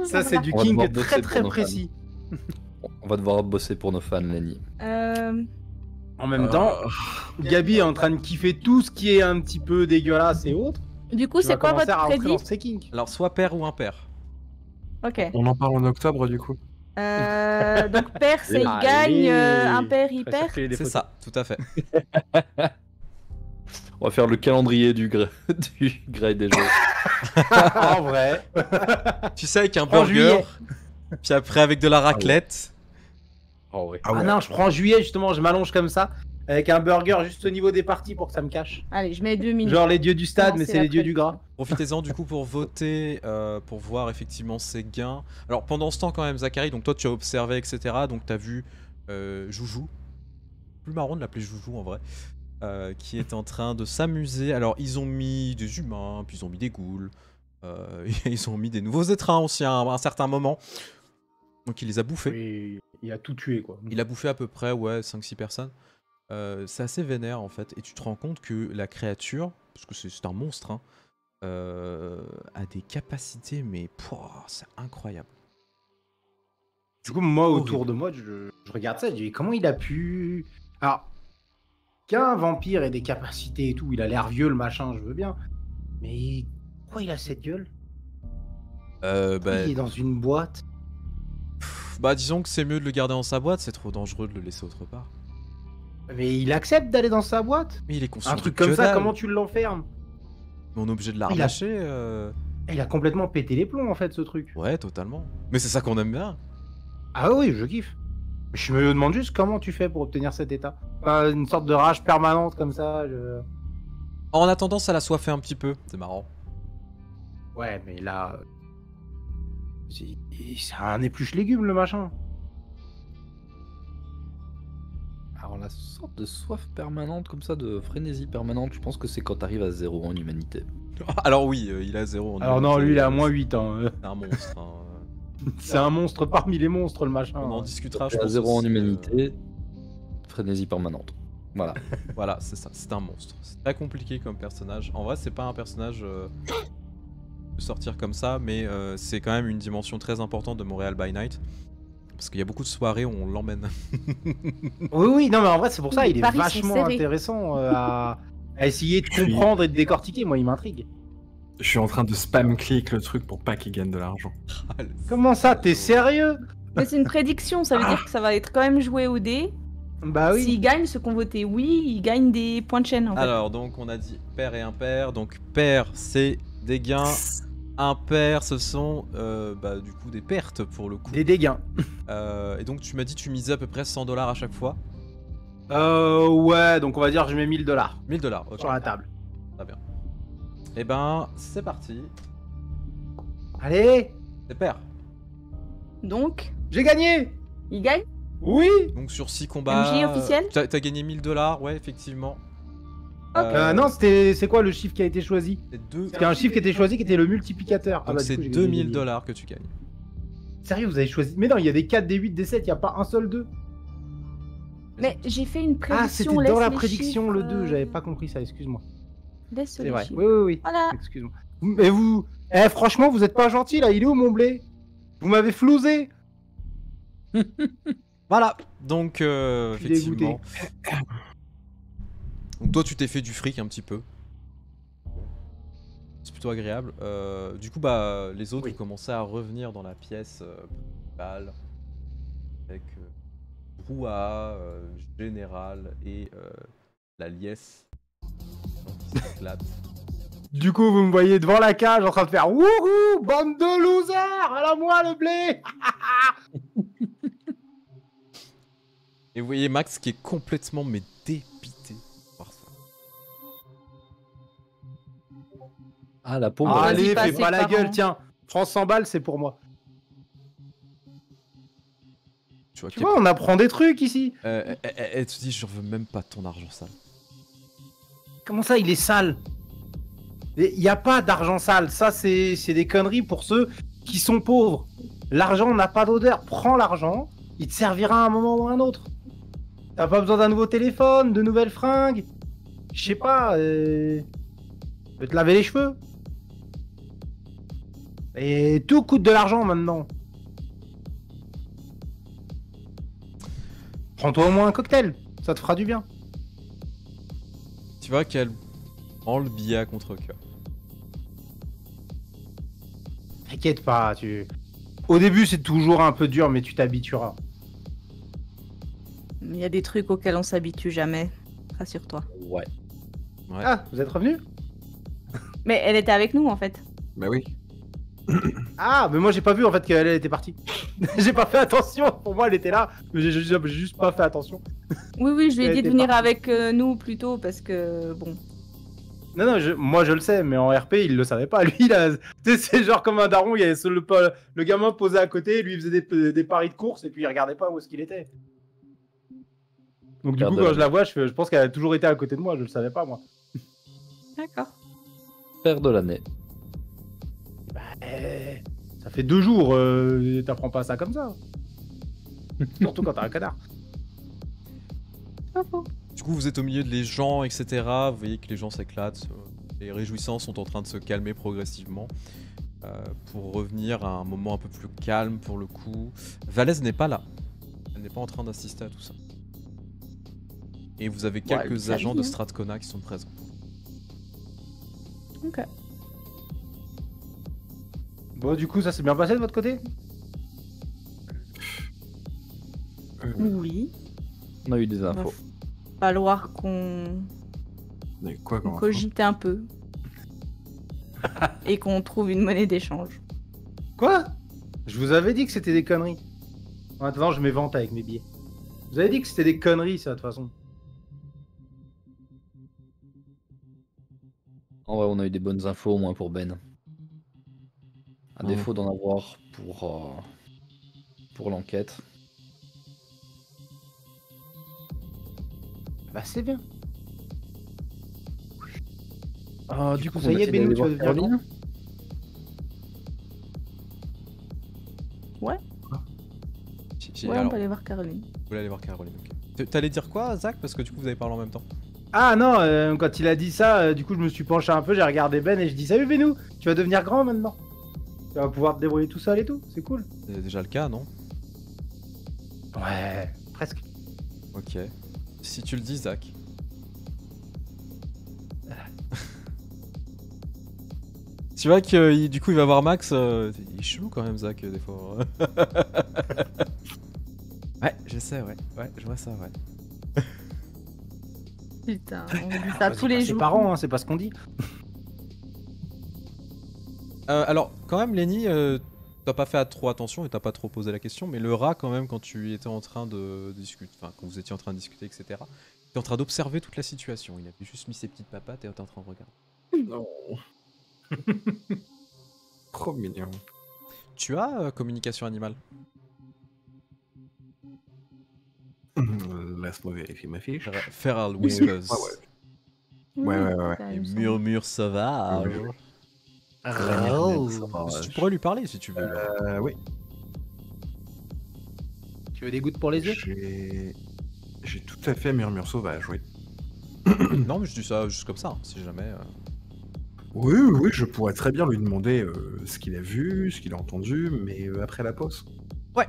ça c'est du On va king devoir très bosser très pour nos précis. On va devoir bosser pour nos fans, Lenny. En même temps, Gabi est en train de kiffer tout ce qui est un petit peu dégueulasse et autres. Du coup, Tu vas c'est quoi commencer votre à rentrer prédit? dans ces kinks. Alors, soit pair ou impair. Ok. On en parle en octobre, du coup. Donc père, c'est il Allez. gagne, impair, il Je vais perd. circuler des C'est photos. ça, tout à fait. On va faire le calendrier du grade des jeux. En vrai. Tu sais, avec un En burger, juillet. puis après avec de la raclette. Oh oui. Ah Ah ouais. non, je prends juillet justement, je m'allonge comme ça. avec un burger juste au niveau des parties pour que ça me cache. Allez, je mets 2 minutes. Genre les dieux du stade, Non, mais c'est c'est les après. dieux du gras. Profitez-en du coup pour voter, pour voir effectivement ses gains. Alors pendant ce temps quand même Zachary, donc toi tu as observé etc. Donc tu as vu Joujou, plus marrant de l'appeler Joujou en vrai, qui est en train de s'amuser. Alors ils ont mis des humains, puis ils ont mis des ghouls, ils ont mis des nouveaux étrins aussi à un certain moment. Donc il les a bouffés. Et il a tout tué quoi. Il a bouffé à peu près ouais 5-6 personnes. C'est assez vénère en fait. Et tu te rends compte que la créature, parce que c'est un monstre, hein, a des capacités, mais pouah, c'est incroyable. Du coup, moi, horrible. autour de moi, je regarde ça, je dis comment il a pu. Alors, qu'un vampire ait des capacités et tout, il a l'air vieux, le machin, je veux bien. Mais pourquoi il a cette gueule? Bah, Il est dans une boîte. bah disons que c'est mieux de le garder dans sa boîte, c'est trop dangereux de le laisser autre part. Mais il accepte d'aller dans sa boîte? Mais il est conscient Un de truc que comme ça, dalle. comment tu l'enfermes? Mais on est obligé de Il a- l'arracher. Il a complètement pété les plombs en fait, ce truc. Ouais, totalement. Mais c'est ça qu'on aime bien. Ah oui, je kiffe. Je me demande juste comment tu fais pour obtenir cet état. Pas une sorte de rage permanente comme ça. En attendant, ça l'a soifé un petit peu. C'est marrant. Ouais, mais là. C'est un épluche légumes le machin. Alors la sorte de soif permanente comme ça, de frénésie permanente, je pense que c'est quand t'arrives à 0 en humanité. Alors oui, il a 0. Alors non, lui il est à moins 8. Hein. C'est un monstre. Hein. C'est un monstre parmi les monstres le machin. On en discutera, je T'es à pense. 0 en aussi, humanité, frénésie permanente. Voilà. Voilà, c'est ça. C'est un monstre. C'est très compliqué comme personnage. En vrai, c'est pas un personnage de sortir comme ça, mais c'est quand même une dimension très importante de Montréal by Night. Parce qu'il y a beaucoup de soirées où on l'emmène. Oui, oui, non mais en vrai c'est pour ça, Les il est paris sont vachement serrés. intéressant à essayer de comprendre et de décortiquer. Moi il m'intrigue. Je suis en train de spam click le truc pour pas qu'il gagne de l'argent. Comment ça, t'es sérieux? Mais c'est une prédiction, ça veut dire que ça va être quand même joué au dé. Bah oui. S'ils gagnent, ceux qui ont voté oui, ils gagnent des points de chaîne en fait. Alors, donc on a dit pair et impair. Donc pair, c'est des gains. Impair, ce sont bah, du coup des pertes pour le coup. Des dégâts. Et donc tu m'as dit tu misais à peu près 100$ à chaque fois. Ouais, donc on va dire je mets 1000 $. 1000$, ok. Sur la table. Très bien. Et ben, c'est parti. Allez, C'est pair. Donc, j'ai gagné. ils gagnent. Oui. Donc sur 6 combats. MJ officiel T'as gagné 1000$, ouais, effectivement. Non, c'est quoi le chiffre qui a été choisi? c'est deux. C'était un chiffre qui était choisi qui était le multiplicateur. Donc du c'est coup, j'ai gagné 2000$ que tu gagnes. Sérieux, vous avez choisi? Mais non, il y a des 4, des 8, des 7, il n'y a pas un seul 2. Mais j'ai fait une prédiction. Ah, c'était laisse dans la les prédiction chiffres, le 2, j'avais pas compris ça, excuse-moi. Laisse C'est les vrai. chiffres. Oui, oui, oui. Voilà. Excuse-moi. Mais vous. Franchement, vous êtes pas gentil là, il est où mon blé? Vous m'avez flousé. Voilà. Donc Je suis effectivement. Donc toi tu t'es fait du fric un petit peu. C'est plutôt agréable. Du coup bah les autres Oui. vous commencez à revenir dans la pièce principale avec Brouhaha, Général et la liesse qui s'éclate. Du coup, vous me voyez devant la cage en train de faire wouhou, bande de losers, à la moi le blé. Et vous voyez Max qui est complètement mais dépité par ça. Ah la pauvre. Ah, Allez, pas fais ses pas la parents. gueule, tiens. France 100 balles, c'est pour moi. Tu vois, Tu vois, on apprend des trucs ici. elle te dit je veux même pas ton argent sale. Comment ça, il est sale? Il n'y a pas d'argent sale. Ça, c'est des conneries pour ceux qui sont pauvres. L'argent n'a pas d'odeur. Prends l'argent, il te servira à un moment ou à un autre. T'as pas besoin d'un nouveau téléphone, de nouvelles fringues. Je sais pas. Peut te laver les cheveux. Et tout coûte de l'argent maintenant. Prends-toi au moins un cocktail. Ça te fera du bien. Tu vois qu'elle prend le billet à contre-cœur. T'inquiète pas, au début c'est toujours un peu dur, mais tu t'habitueras. Il y a des trucs auxquels on s'habitue jamais. Rassure-toi. Ouais. Ouais. Ah, vous êtes revenu? Mais elle était avec nous en fait. Bah oui. Ah, mais moi j'ai pas vu en fait qu'elle était partie. J'ai pas fait attention. Pour moi, elle était là, mais j'ai juste pas fait attention. Oui, je lui ai Elle dit de était venir partie. avec nous plus tôt parce que bon. Non, moi je le sais, mais en RP, il le savait pas. Lui, tu sais, c'est genre comme un daron, il y avait le gamin posé à côté, lui il faisait des paris de course et puis il regardait pas où est-ce qu'il était. Donc du Père coup, de quand la je la vois, je pense qu'elle a toujours été à côté de moi, je le savais pas moi. D'accord. Père de l'année. Ça fait 2 jours, t'apprends pas ça comme ça. Surtout quand t'as un canard. Pas faux. Du coup, vous êtes au milieu des gens, etc. Vous voyez que les gens s'éclatent. Les réjouissances sont en train de se calmer progressivement. Pour revenir à un moment un peu plus calme pour le coup. Valaise n'est pas là. Elle n'est pas en train d'assister à tout ça. Et vous avez elle quelques s'habille, agents de hein. Strathcona qui sont présents. Ok. Bon, du coup, ça s'est bien passé de votre côté? Oui. On a eu des Va infos. falloir qu'on Mais quoi qu'on comme info? cogite un peu. Et qu'on trouve une monnaie d'échange. Quoi? Je vous avais dit que c'était des conneries. En attendant, je m'évente avec mes billets. Vous avez dit que c'était des conneries, ça, de toute façon. En vrai, on a eu des bonnes infos au moins pour Ben. À Mhm. défaut d'en avoir pour l'enquête. Bah, c'est bien. Oh, du coup, ça on y est, essaie d'aller Benou, tu vas voir devenir grand. Caroline. Ouais, on Alors, peut aller voir Caroline. vous voulez aller voir Caroline, ok. T'allais dire quoi, Zach? Parce que du coup, vous avez parlé en même temps. Ah non, quand il a dit ça, du coup, je me suis penché un peu, j'ai regardé Ben et je dis salut Benou, tu vas devenir grand maintenant. Tu vas pouvoir te débrouiller tout seul et tout, c'est cool. C'est déjà le cas, non? Ouais, presque. Ok. Si tu le dis, Zach. Tu vois que du coup il va voir Max, il est chelou quand même Zach des fois. Ouais, je sais, ouais, je vois ça, ouais. Putain, on dit ça tous les C'est jours. parents, hein, c'est pas ce qu'on dit. Alors quand même Lenny, t'as pas fait trop attention et t'as pas trop posé la question, mais le rat quand même quand tu étais en train de discuter, enfin quand vous étiez en train de discuter, etc. T'es en train d'observer toute la situation. Il avait juste mis ses petites papates et t'es en train de regarder. Non. Trop mignon. Tu as communication animale? Laisse-moi vérifier ma fiche. Feral Whispers. Ouais. ça, Et il me semble. murmure sauvage. Tu pourrais lui parler si tu veux. Oui. Tu veux des gouttes pour les yeux? J'ai tout à fait murmure sauvage, oui. Non mais je dis ça juste comme ça, hein, si jamais... Oui, je pourrais très bien lui demander ce qu'il a vu, ce qu'il a entendu, mais après la pause. Ouais.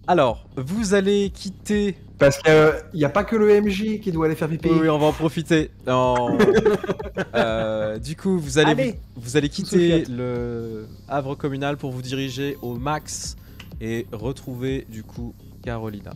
Alors, vous allez quitter... Parce qu'il n'y a pas que le MJ qui doit aller faire pipi. Oui, on va en profiter. Du coup, vous allez quitter le havre communal pour vous diriger au Max et retrouver du coup Carolina.